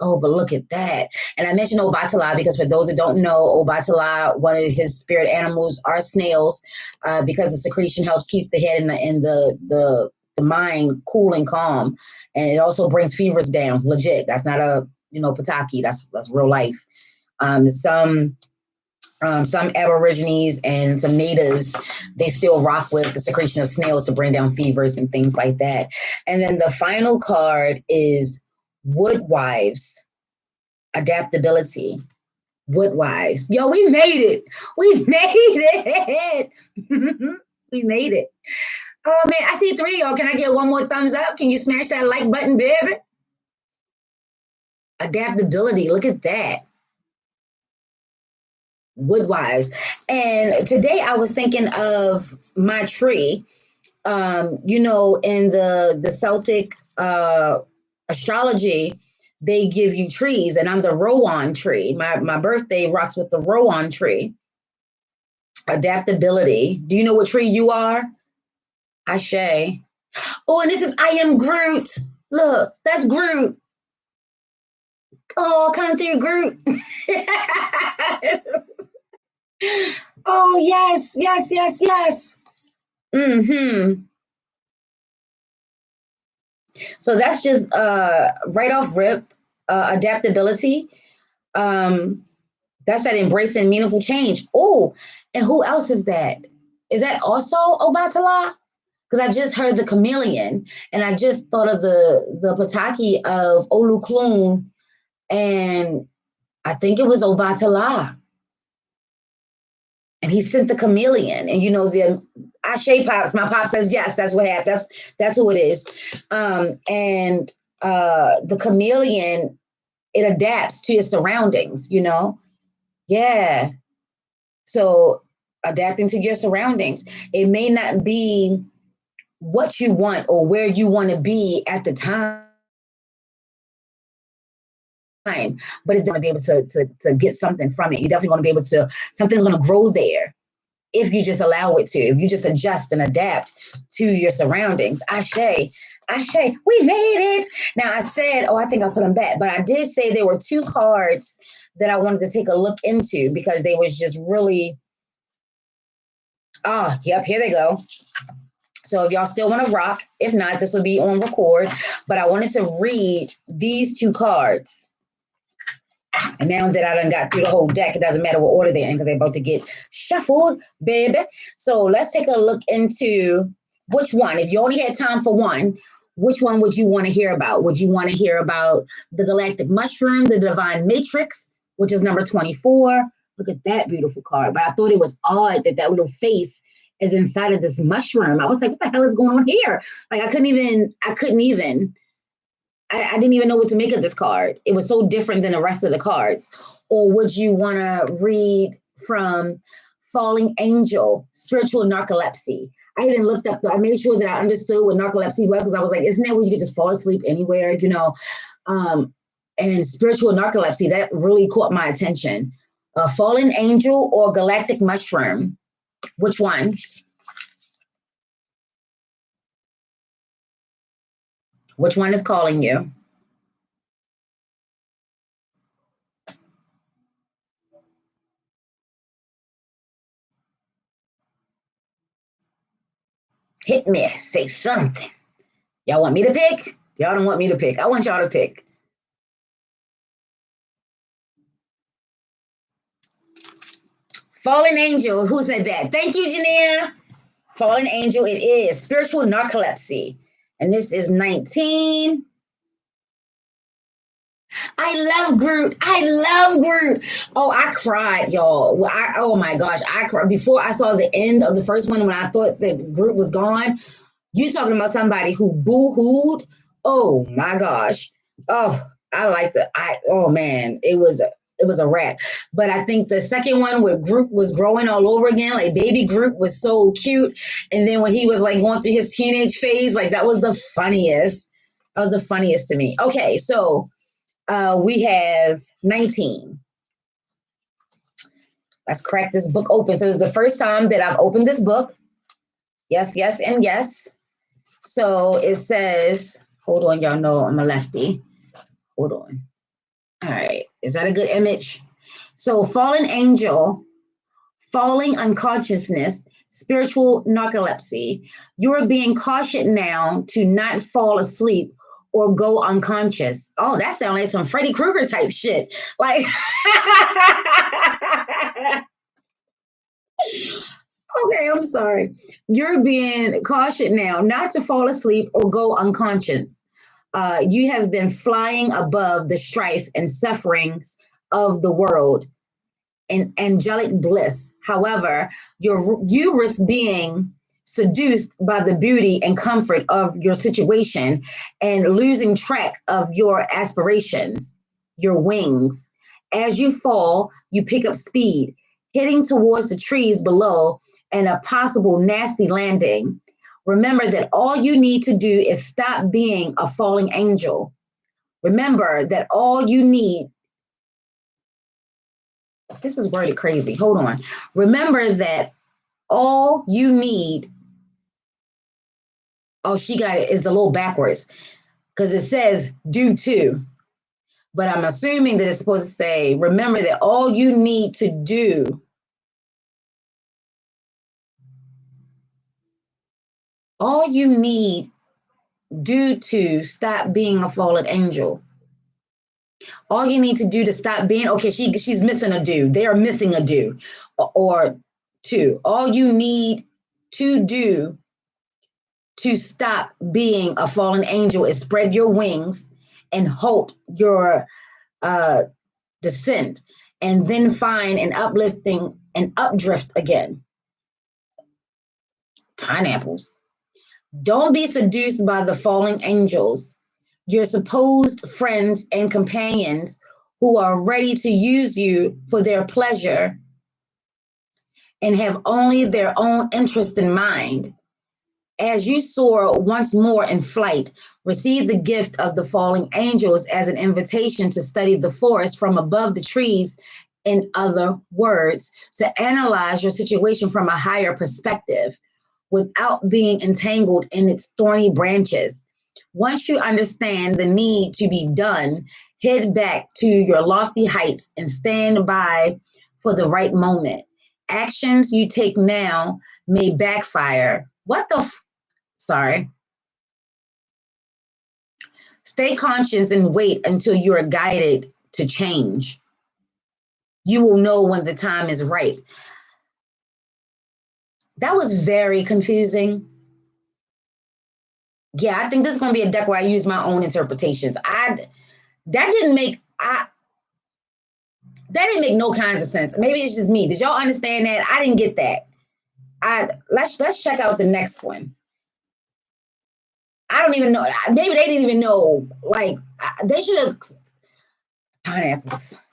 Speaker 1: Oh, but look at that. And I mentioned Obatala because for those that don't know, Obatala, one of his spirit animals are snails, because the secretion helps keep the head and the mind cool and calm. And it also brings fevers down. Legit. That's not a, Pataki. That's real life. Some Aborigines and some natives, they still rock with the secretion of snails to bring down fevers and things like that. And then the final card is Woodwives, adaptability. Woodwives. Yo, we made it. We made it. We made it. Oh, man, I see 3 of y'all. Can I get one more thumbs up? Can you smash that like button, baby? Adaptability. Look at that. Woodwives. And today I was thinking of my tree. In the Celtic astrology, they give you trees, and I'm the Rowan tree. My birthday rocks with the Rowan tree. Adaptability. Do you know what tree you are? Ashe. Oh, and this is I am Groot. Look, that's Groot. Oh, come through, Groot. Oh, yes, yes, yes, yes. Mm-hmm. So that's just right off rip, adaptability. Um, that's that embracing meaningful change. Oh, and who else is that? Is that also Obatala? Because I just heard the chameleon, and I just thought of the Pataki of Oluklun, and I think it was Obatala. And he sent the chameleon, and the Ashe pops. My pop says yes. That's what happened. That's who it is. And the chameleon, it adapts to its surroundings. Yeah. So adapting to your surroundings, it may not be what you want or where you want to be at the time, but it's going to be able to get something from it. You're definitely going to be able to. Something's going to grow there if you just allow it to, if you just adjust and adapt to your surroundings. Ashe, we made it. Now I said, I think I put them back, but I did say there were 2 cards that I wanted to take a look into because they was just really, yep, here they go. So if y'all still want to rock, if not, this will be on record, but I wanted to read these 2 cards. And now that I done got through the whole deck, it doesn't matter what order they're in because they're about to get shuffled, baby. So let's take a look into which one. If you only had time for one, which one would you want to hear about? Would you want to hear about the galactic mushroom, the divine matrix, which is number 24? Look at that beautiful card. But I thought it was odd that little face is inside of this mushroom. I was like, what the hell is going on here? Like I didn't even know what to make of this card. It was so different than the rest of the cards. Or would you want to read from Falling Angel, Spiritual Narcolepsy? I even looked up, I made sure that I understood what narcolepsy was because I was like, isn't that where you could just fall asleep anywhere, And Spiritual Narcolepsy, that really caught my attention. Fallen Angel or Galactic Mushroom? Which one? Which one is calling you? Hit me. Say something. Y'all want me to pick? Y'all don't want me to pick. I want y'all to pick. Fallen Angel. Who said that? Thank you, Janine. Fallen Angel, it is Spiritual Narcolepsy. And this is 19. I love Groot. I love Groot. Oh, I cried, y'all. Oh my gosh, I cried before I saw the end of the first one when I thought that Groot was gone. You talking about somebody who boo-hooed? Oh my gosh. Oh, I like the. Oh man, it was a wrap. But I think the second one where Groot was growing all over again, like baby Groot was so cute. And then when he was like going through his teenage phase, like that was the funniest. That was the funniest to me. Okay, so we have 19. Let's crack this book open. So it's the first time that I've opened this book. Yes, yes, and yes. So it says, hold on, y'all know I'm a lefty. Hold on. All right. Is that a good image? So, fallen angel, falling unconsciousness, spiritual narcolepsy. You're being cautioned now to not fall asleep or go unconscious. Oh, that sounds like some Freddy Krueger type shit. Like, okay, I'm sorry. You're being cautioned now not to fall asleep or go unconscious. You have been flying above the strife and sufferings of the world in angelic bliss. However, you risk being seduced by the beauty and comfort of your situation and losing track of your aspirations, your wings. As you fall, you pick up speed, hitting towards the trees below and a possible nasty landing. Remember that all you need to do is stop being a falling angel. Remember that all you need, this is worded crazy. Hold on. Remember that all you need, oh, she got it. It's a little backwards because it says due to, but I'm assuming that it's supposed to say, remember that all you need to do, all you need due to stop being a fallen angel. All you need to do to stop being, okay, she's missing a do. They are missing a do or two. All you need to do to stop being a fallen angel is spread your wings and halt your uh, descent, and then find an uplifting and updrift again. Pineapples. Don't be seduced by the fallen angels, your supposed friends and companions who are ready to use you for their pleasure and have only their own interest in mind. As you soar once more in flight, receive the gift of the falling angels as an invitation to study the forest from above the trees. In other words, to analyze your situation from a higher perspective without being entangled in its thorny branches. Once you understand the need to be done, head back to your lofty heights and stand by for the right moment. Actions you take now may backfire. What the sorry. Stay conscious and wait until you are guided to change. You will know when the time is right. That was very confusing. Yeah, I think this is going to be a deck where I use my own interpretations. That didn't make no kinds of sense. Maybe it's just me. Did y'all understand that? I didn't get that. Let's check out the next one. I don't even know. Maybe they didn't even know. Like they should have pineapples.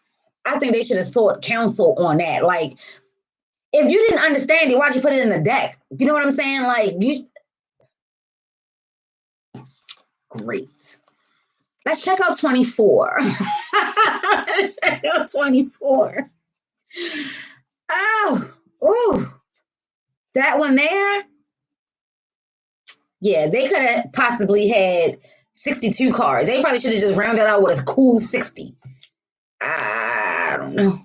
Speaker 1: I think they should have sought counsel on that. Like, if you didn't understand it, why'd you put it in the deck? You know what I'm saying? Like, great. Let's check out 24. Let's check out 24. Oh, ooh, that one there. Yeah, they could have possibly had 62 cards. They probably should have just rounded out with a cool 60. I don't know.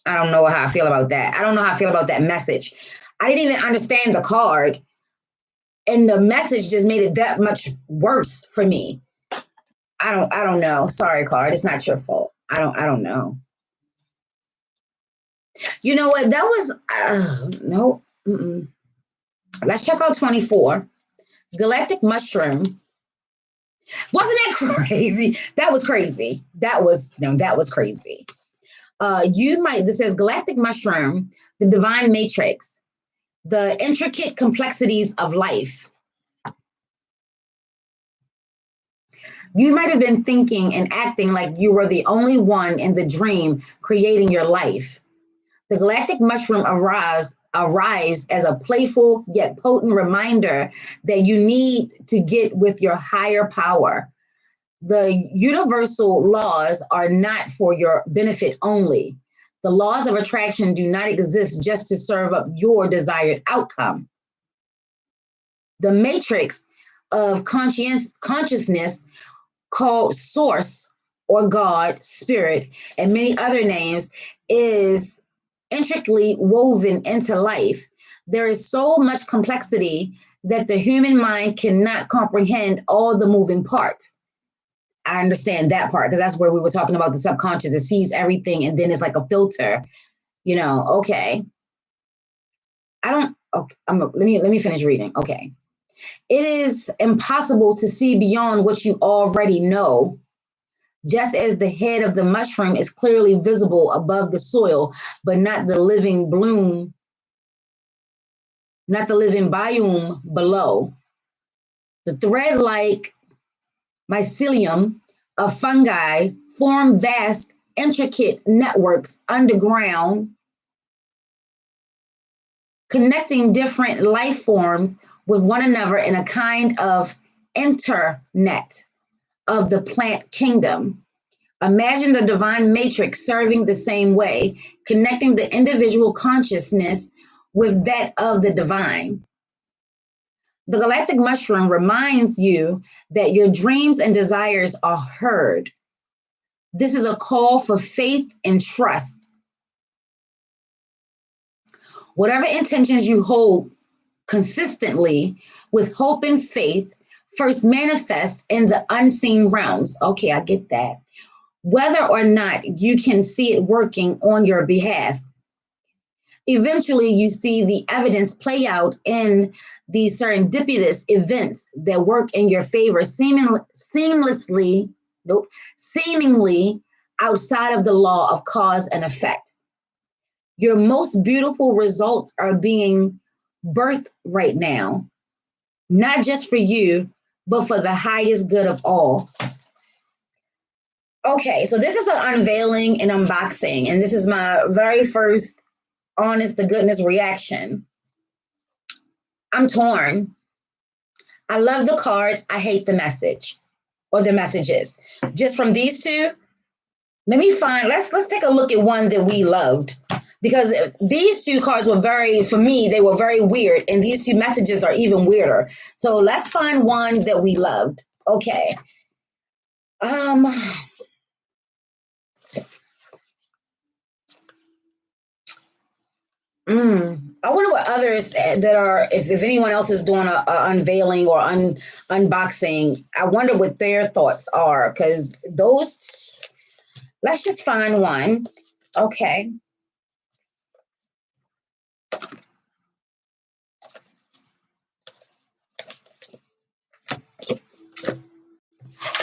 Speaker 1: I don't know how I feel about that. I don't know how I feel about that message. I didn't even understand the card, and the message just made it that much worse for me. I don't know. Sorry, card. It's not your fault. I don't know. You know what? That was no. Mm-mm. Let's check out 24. Galactic mushroom. Wasn't that crazy? That was crazy. That was crazy. This says galactic mushroom, the divine matrix, the intricate complexities of life. You might have been thinking and acting like you were the only one in the dream creating your life. The galactic mushroom arrives as a playful yet potent reminder that you need to get with your higher power. The universal laws are not for your benefit only. The laws of attraction do not exist just to serve up your desired outcome. The matrix of consciousness called source or God, spirit, and many other names, is intricately woven into life. There is so much complexity that the human mind cannot comprehend all the moving parts. I understand that part because that's where we were talking about the subconscious. It sees everything and then it's like a filter, okay. I don't okay, let me finish reading. Okay. It is impossible to see beyond what you already know, just as the head of the mushroom is clearly visible above the soil, but not the living bloom, not the living biome below. The thread like mycelium of fungi form vast, intricate networks underground, connecting different life forms with one another in a kind of internet of the plant kingdom. Imagine the divine matrix serving the same way, connecting the individual consciousness with that of the divine. The galactic mushroom reminds you that your dreams and desires are heard. This is a call for faith and trust. Whatever intentions you hold consistently with hope and faith first manifest in the unseen realms. Okay, I get that. Whether or not you can see it working on your behalf, eventually you see the evidence play out in the serendipitous events that work in your favor seemingly outside of the law of cause and effect. Your most beautiful results are being birthed right now, not just for you, but for the highest good of all. Okay, so this is an unveiling and unboxing, and this is my very first honest to goodness reaction. I'm torn. I love the cards. I hate the message or the messages. Just from these two, let's take a look at one that we loved. Because these two cards were they were very weird, and these two messages are even weirder. So let's find one that we loved. Okay. I wonder what others that are, if anyone else is doing a unveiling or unboxing, I wonder what their thoughts are, because let's just find one. Okay.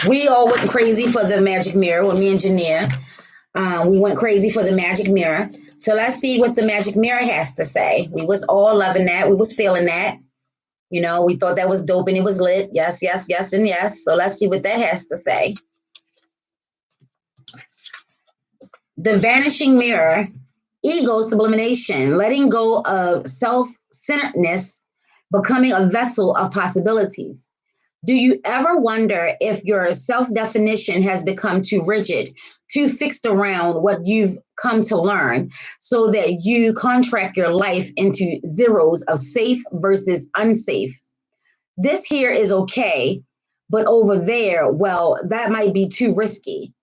Speaker 1: We all went crazy for the magic mirror with me and Jania. We went crazy for the magic mirror. So let's see what the magic mirror has to say. We was all loving that. We was feeling that. We thought that was dope and it was lit. Yes, yes, yes, and yes. So let's see what that has to say. The vanishing mirror, ego sublimation, letting go of self-centeredness, becoming a vessel of possibilities. Do you ever wonder if your self-definition has become too rigid, too fixed around what you've come to learn, so that you contract your life into zeros of safe versus unsafe? This here is okay, but over there, well, that might be too risky.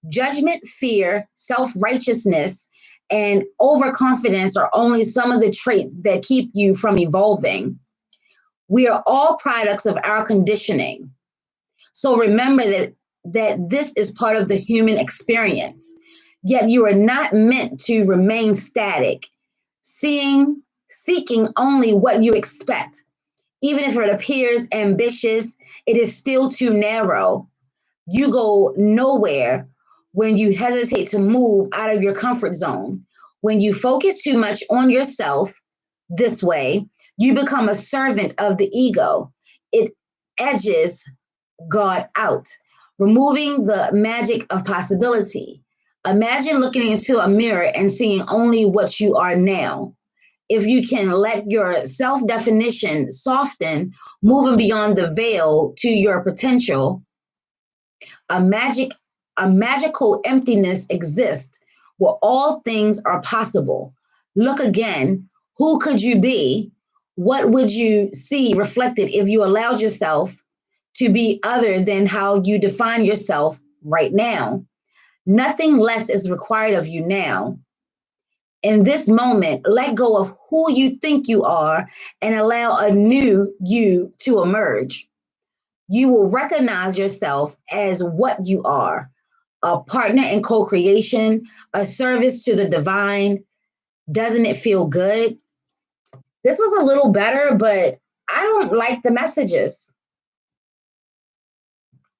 Speaker 1: Judgment, fear, self-righteousness, and overconfidence are only some of the traits that keep you from evolving. We are all products of our conditioning. So remember that this is part of the human experience. Yet you are not meant to remain static, seeking only what you expect. Even if it appears ambitious, it is still too narrow. You go nowhere when you hesitate to move out of your comfort zone. When you focus too much on yourself this way, you become a servant of the ego. It edges God out, removing the magic of possibility. Imagine looking into a mirror and seeing only what you are now. If you can let your self definition soften, moving beyond the veil to your potential, a magical emptiness exists where all things are possible. Look again. Who could you be? What would you see reflected if you allowed yourself to be other than how you define yourself right now. Nothing less is required of you now. In this moment, let go of who you think you are and allow a new you to emerge. You will recognize yourself as what you are, a partner in co creation, a service to the divine. Doesn't it feel good? This was a little better, but I don't like the messages.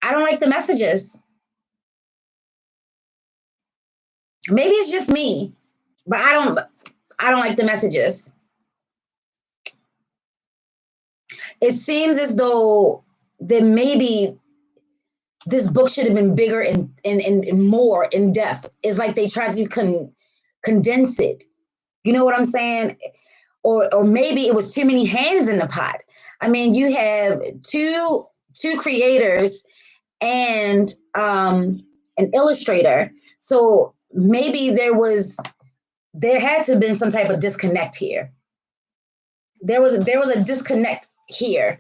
Speaker 1: I don't like the messages. Maybe it's just me, but I don't like the messages. It seems as though that maybe this book should have been bigger and more in depth. It's like they tried to condense it. You know what I'm saying? Or maybe it was too many hands in the pot. I mean, you have two creators and an illustrator. So maybe there had to have been some type of disconnect here. There was a disconnect here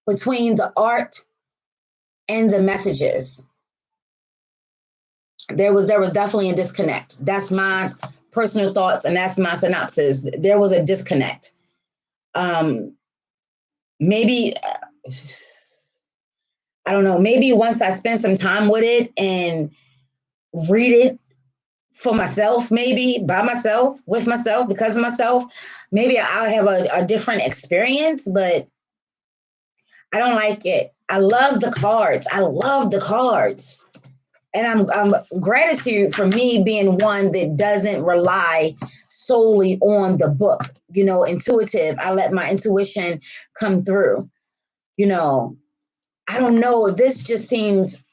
Speaker 1: between the art and the messages. There was definitely a disconnect. That's my personal thoughts, and that's my synopsis. There was a disconnect. Maybe I don't know. Maybe once I spend some time with it and read it for myself, maybe by myself, with myself, because of myself, maybe I'll have a different experience. But I don't like it. I love the cards. I love the cards. And I'm gratitude for me being one that doesn't rely solely on the book. Intuitive. I let my intuition come through. I don't know. This just seems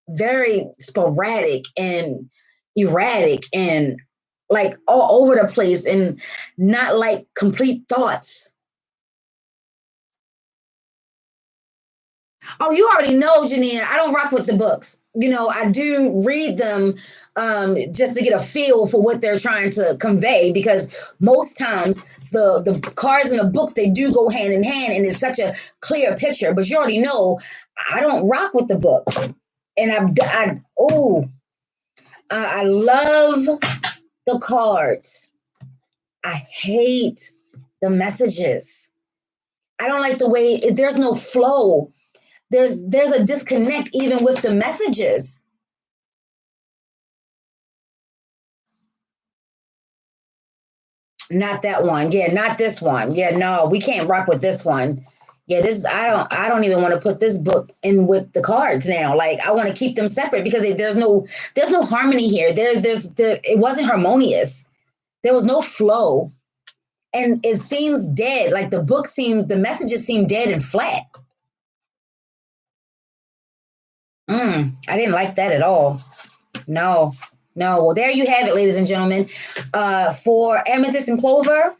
Speaker 1: very sporadic and erratic and like all over the place and not like complete thoughts. Oh, you already know, Janine, I don't rock with the books. I do read them just to get a feel for what they're trying to convey, because most times the cards and the books, they do go hand in hand and it's such a clear picture. But you already know I don't rock with the book. And I love the cards. I hate the messages. I don't like the way there's no flow. There's a disconnect even with the messages. Not that one. Yeah, not this one. Yeah, no, we can't rock with this one. Yeah, this I don't even want to put this book in with the cards now. Like, I want to keep them separate because there's no harmony here. It wasn't harmonious. There was no flow. And it seems dead. Like the messages seem dead and flat. I didn't like that at all. No, no. Well, there you have it, ladies and gentlemen. For Amethyst and Clover,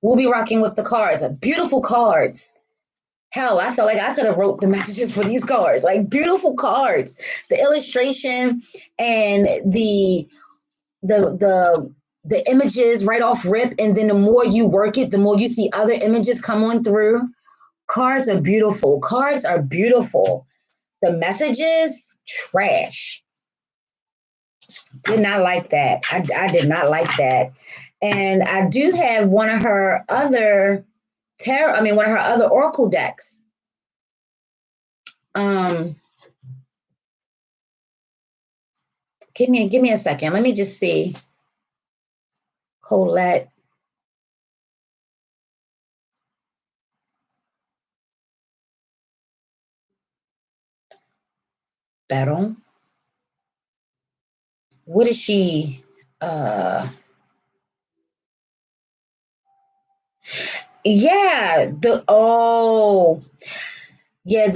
Speaker 1: we'll be rocking with the cards. Beautiful cards. Hell, I felt like I could have wrote the messages for these cards. Like, beautiful cards. The illustration and the images right off rip, and then the more you work it, the more you see other images come on through. Cards are beautiful. Cards are beautiful. The messages, trash. Did not like that. I did not like that. And I do have one of her other oracle decks. Give me a second. Let me just see. Colette. Battle. What is she? Yeah. Yeah,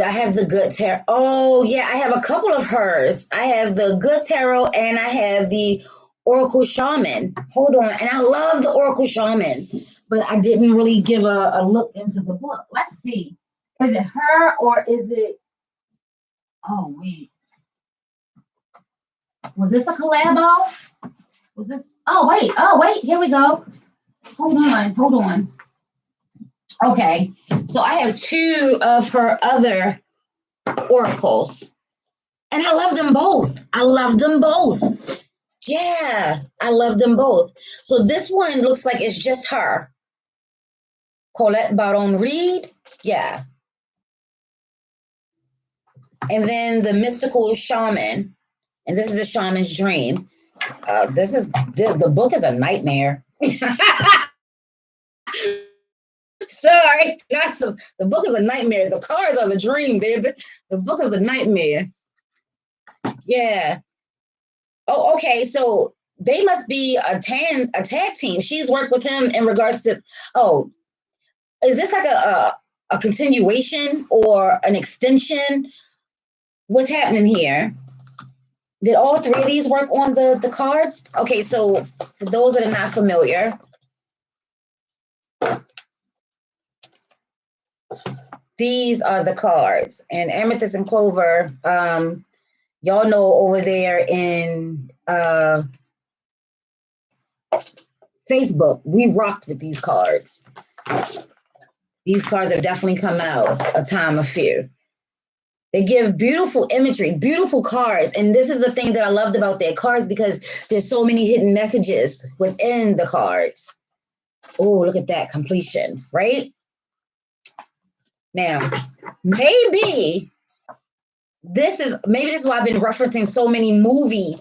Speaker 1: I have the Good Tarot. Oh, yeah, I have a couple of hers. I have the Good Tarot and I have the Oracle Shaman. Hold on. And I love the Oracle Shaman, but I didn't really give a look into the book. Let's see. Is it her or is it? Oh, wait. Was this a collabo? Was this? Oh, wait. Here we go. Hold on. Okay. So I have two of her other oracles. And I love them both. I love them both. Yeah, I love them both. So this one looks like it's just her. Colette Baron Reed. Yeah. And then the mystical shaman. And this is the shaman's dream. The book is a nightmare. Sorry. The book is a nightmare. The cards are the dream, baby. The book is a nightmare. Yeah. Oh, okay. So they must be a tag team. She's worked with him in regards to. Oh, is this like a continuation or an extension? What's happening here? Did all three of these work on the cards? Okay, so for those that are not familiar, these are the cards. And Amethyst and Clover, y'all know over there in Facebook, we've rocked with these cards. These cards have definitely come out a time or few. They give beautiful imagery, beautiful cards. And this is the thing that I loved about their cards because there's so many hidden messages within the cards. Oh, look at that completion, right? Now, maybe this is why I've been referencing so many movies,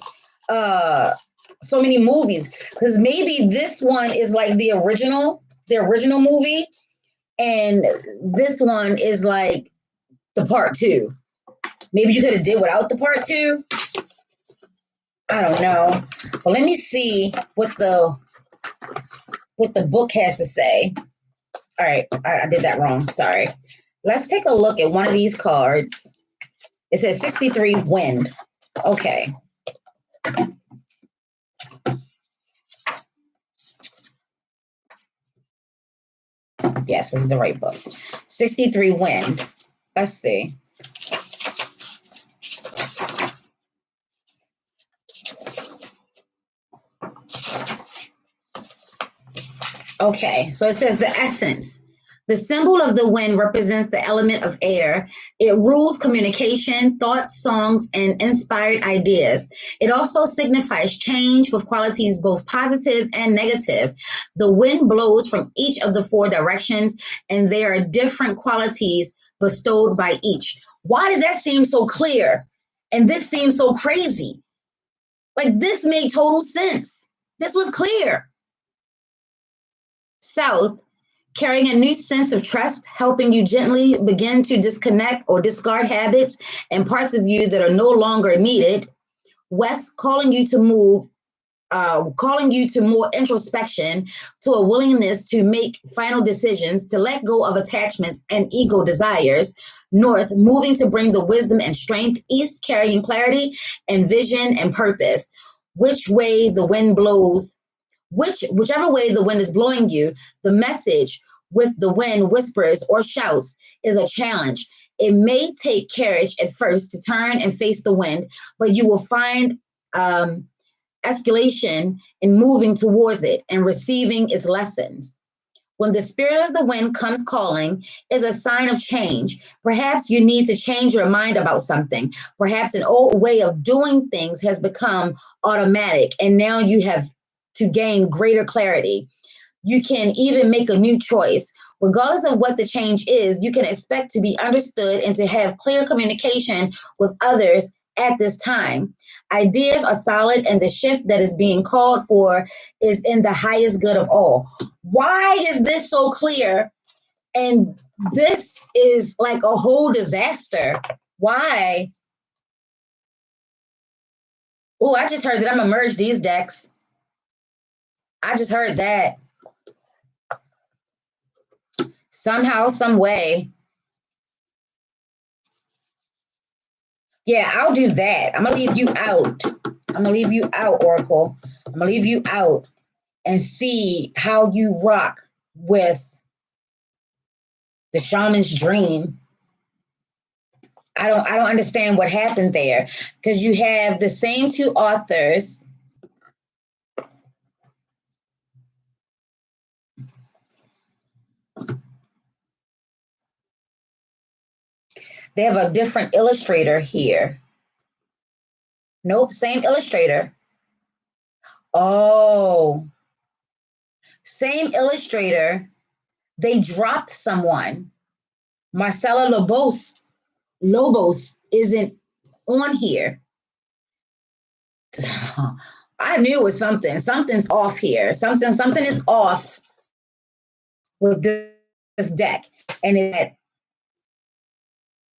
Speaker 1: because maybe this one is like the original movie, and this one is like the part two. Maybe you could have did without the part two. I don't know. But let me see what the book has to say. All right, I did that wrong. Sorry. Let's take a look at one of these cards. It says 63 wind. Okay. Yes, this is the right book. 63 wind. Let's see. Okay, so it says the essence. The symbol of the wind represents the element of air. It rules communication, thoughts, songs, and inspired ideas. It also signifies change with qualities both positive and negative. The wind blows from each of the four directions, and there are different qualities bestowed by each. Why does that seem so clear? And this seems so crazy. Like, this made total sense. This was clear. South, carrying a new sense of trust, helping you gently begin to disconnect or discard habits and parts of you that are no longer needed. West, calling you to more introspection, to a willingness to make final decisions, to let go of attachments and ego desires. North, moving to bring the wisdom and strength. East, carrying clarity and vision and purpose. Which way the wind blows, whichever way the wind is blowing you, the message with the wind whispers or shouts is a challenge. It may take courage at first to turn and face the wind, but you will find escalation in moving towards it and receiving its lessons. When the spirit of the wind comes calling, is a sign of change. Perhaps you need to change your mind about something. Perhaps an old way of doing things has become automatic, and now you have to gain greater clarity. You can even make a new choice. Regardless of what the change is, you can expect to be understood and to have clear communication with others at this time. Ideas are solid, and the shift that is being called for is in the highest good of all. Why is this so clear? And this is like a whole disaster. Why? Oh, I just heard that I'm gonna merge these decks. I just heard that. Somehow, some way. Yeah, I'll do that. I'm gonna leave you out. I'm gonna leave you out, Oracle. I'm gonna leave you out and see how you rock with the shaman's dream. I don't understand what happened there, because you have the same two authors. They have a different illustrator here. Nope, same illustrator. Oh, same illustrator. They dropped someone. Marcella Lobos isn't on here. I knew it was something. Something's off here. Something is off with this deck. And it's that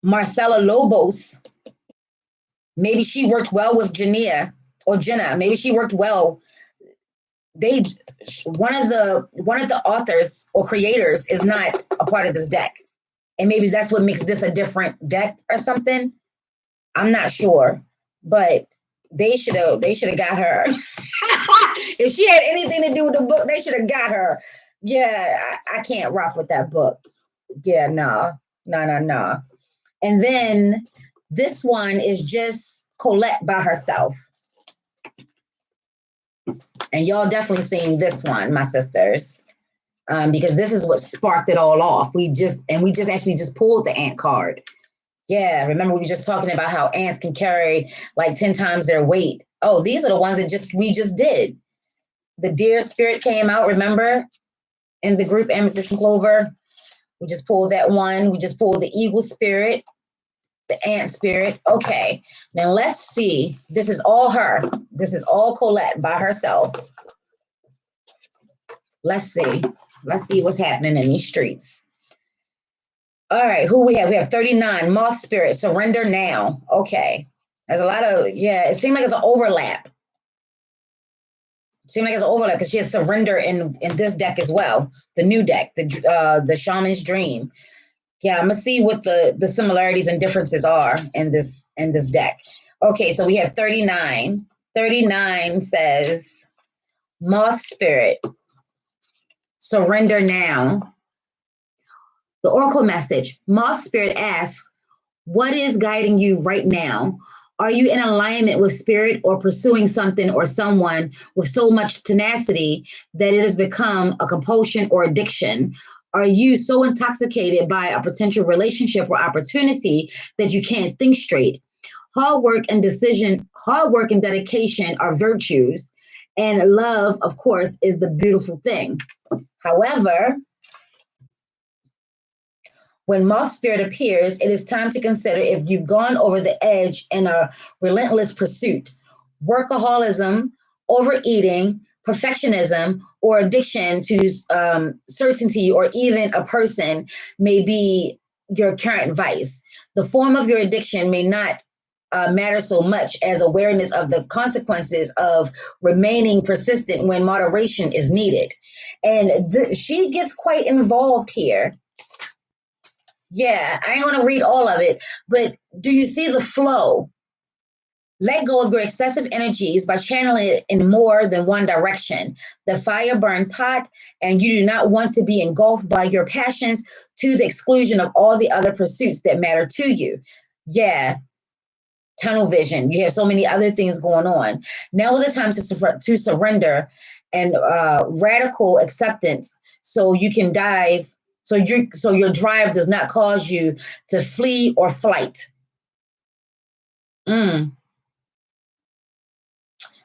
Speaker 1: Marcella Lobos, maybe she worked well with Jania or Jenna. Maybe she worked well. They one of the authors or creators is not a part of this deck. And maybe that's what makes this a different deck or something. I'm not sure. But they should have got her. If she had anything to do with the book, they should have got her. Yeah, I can't rock with that book. Yeah, no. And then this one is just Colette by herself. And y'all definitely seen this one, my sisters, because this is what sparked it all off. We just actually just pulled the ant card. Yeah, remember we were just talking about how ants can carry like 10 times their weight. Oh, these are the ones that we just did. The deer spirit came out, remember, in the group Amethyst and Clover. We just pulled that one. We just pulled the eagle spirit, the ant spirit. Okay, now let's see. This is all her. This is all Colette by herself. Let's see. Let's see what's happening in these streets. All right, who we have? We have 39, Moth Spirit, Surrender Now. Okay. There's a lot of, yeah, it seemed like it's an overlap. It seemed like it's an overlap because she has Surrender in this deck as well. The new deck, the Shaman's Dream. Yeah, I'm gonna see what the similarities and differences are in this deck. Okay, so we have 39. 39 says Moth Spirit, Surrender Now. The Oracle message, Moth Spirit asks, what is guiding you right now? Are you in alignment with spirit or pursuing something or someone with so much tenacity that it has become a compulsion or addiction? Are you so intoxicated by a potential relationship or opportunity that you can't think straight? Hard work and dedication are virtues, and love, of course, is the beautiful thing. However, when Moth Spirit appears, it is time to consider if you've gone over the edge in a relentless pursuit. Workaholism, overeating, perfectionism, or addiction to certainty or even a person may be your current vice. The form of your addiction may not matter so much as awareness of the consequences of remaining persistent when moderation is needed. And she gets quite involved here. Yeah, I ain't going to read all of it, but do you see the flow? Let go of your excessive energies by channeling it in more than one direction. The fire burns hot, and you do not want to be engulfed by your passions to the exclusion of all the other pursuits that matter to you. Yeah, tunnel vision. You have so many other things going on. Now is the time to surrender and radical acceptance so you can dive. So your drive does not cause you to flee or flight.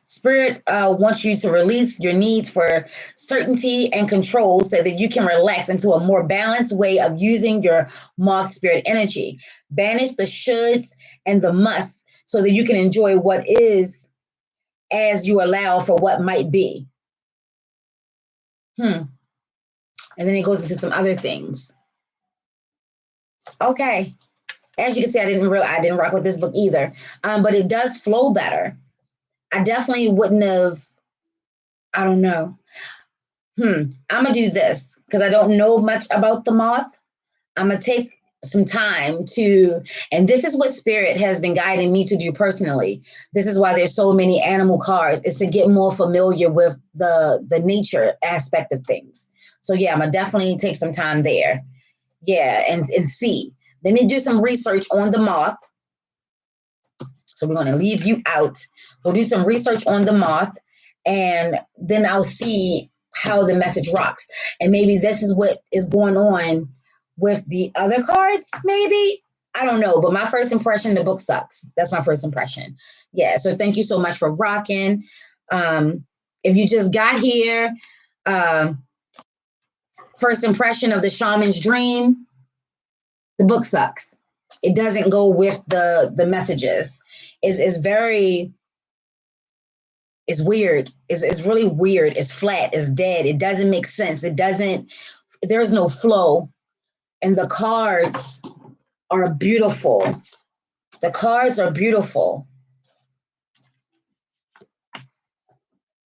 Speaker 1: Spirit wants you to release your needs for certainty and control so that you can relax into a more balanced way of using your moth spirit energy. Banish the shoulds and the musts so that you can enjoy what is as you allow for what might be. And then it goes into some other things. Okay. As you can see, I didn't rock with this book either. But it does flow better. I definitely wouldn't have, I don't know. I'm gonna do this because I don't know much about the moth. I'm gonna take some time to, and this is what spirit has been guiding me to do personally. This is why there's so many animal cards, is to get more familiar with the nature aspect of things. So yeah, I'm gonna definitely take some time there. Yeah, and see. Let me do some research on the moth. So we're going to leave you out. We'll do some research on the moth, and then I'll see how the message rocks. And maybe this is what is going on with the other cards, maybe. I don't know, but my first impression, the book sucks. That's my first impression. Yeah. So thank you so much for rocking. If you just got here, um, first impression of the Shaman's Dream, the book sucks. It doesn't go with the messages. It's very, it's weird. It's really weird. It's flat. It's dead. It doesn't make sense. It doesn't, there's no flow. And the cards are beautiful. The cards are beautiful.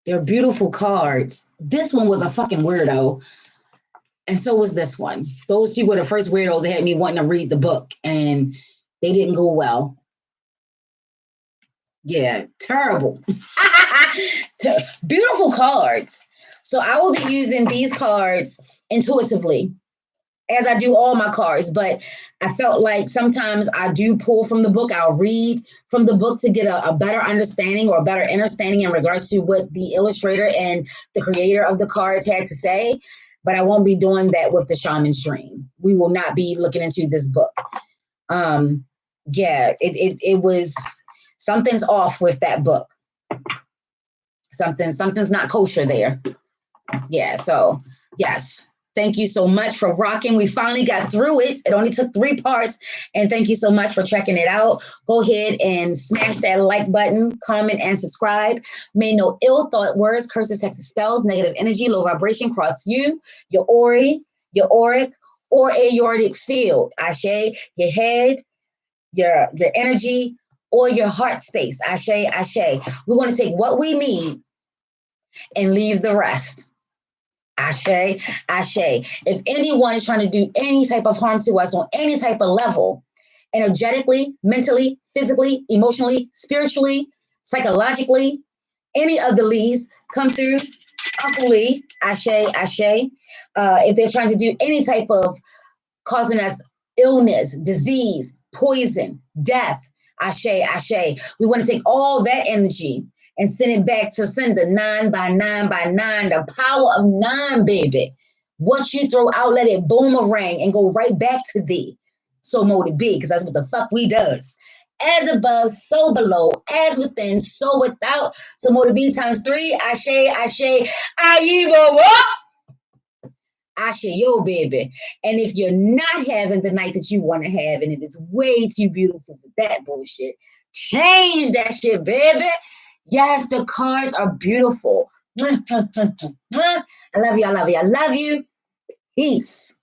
Speaker 1: They're beautiful cards. This one was a fucking weirdo. And so was this one. Those two were the first weirdos that had me wanting to read the book, and they didn't go well. Yeah, terrible. Beautiful cards. So I will be using these cards intuitively, as I do all my cards, but I felt like sometimes I do pull from the book. I'll read from the book to get a better understanding or a better understanding in regards to what the illustrator and the creator of the cards had to say. But I won't be doing that with the Shaman's Dream. We will not be looking into this book. Yeah, it was, something's off with that book. Something's not kosher there. Yeah, so yes. Thank you so much for rocking. We finally got through it. It only took 3 parts. And thank you so much for checking it out. Go ahead and smash that like button, comment, and subscribe. May no ill thought, words, curses, hexes, spells, negative energy, low vibration cross you, your ori, your auric, or aortic field. Ashe, your head, your energy, or your heart space. Ashe, ashe. We're going to take what we need and leave the rest. Ashe, ashe. If anyone is trying to do any type of harm to us on any type of level, energetically, mentally, physically, emotionally, spiritually, psychologically, any of the leads, come through Uncle Lee, ashe, ashe. If they're trying to do any type of causing us illness, disease, poison, death, ashe, ashe. We want to take all that energy and send it back to sender 9 by 9 by 9, the power of 9, baby. What you throw out, let it boomerang and go right back to thee. So mote it be, because that's what the fuck we does. As above, so below, as within, so without. So mote it be times 3, ashe, ashe, ayibo, ashe, yo, baby. And if you're not having the night that you want to have, and it is way too beautiful for that bullshit, change that shit, baby. Yes, the cards are beautiful. I love you. I love you. I love you. Peace.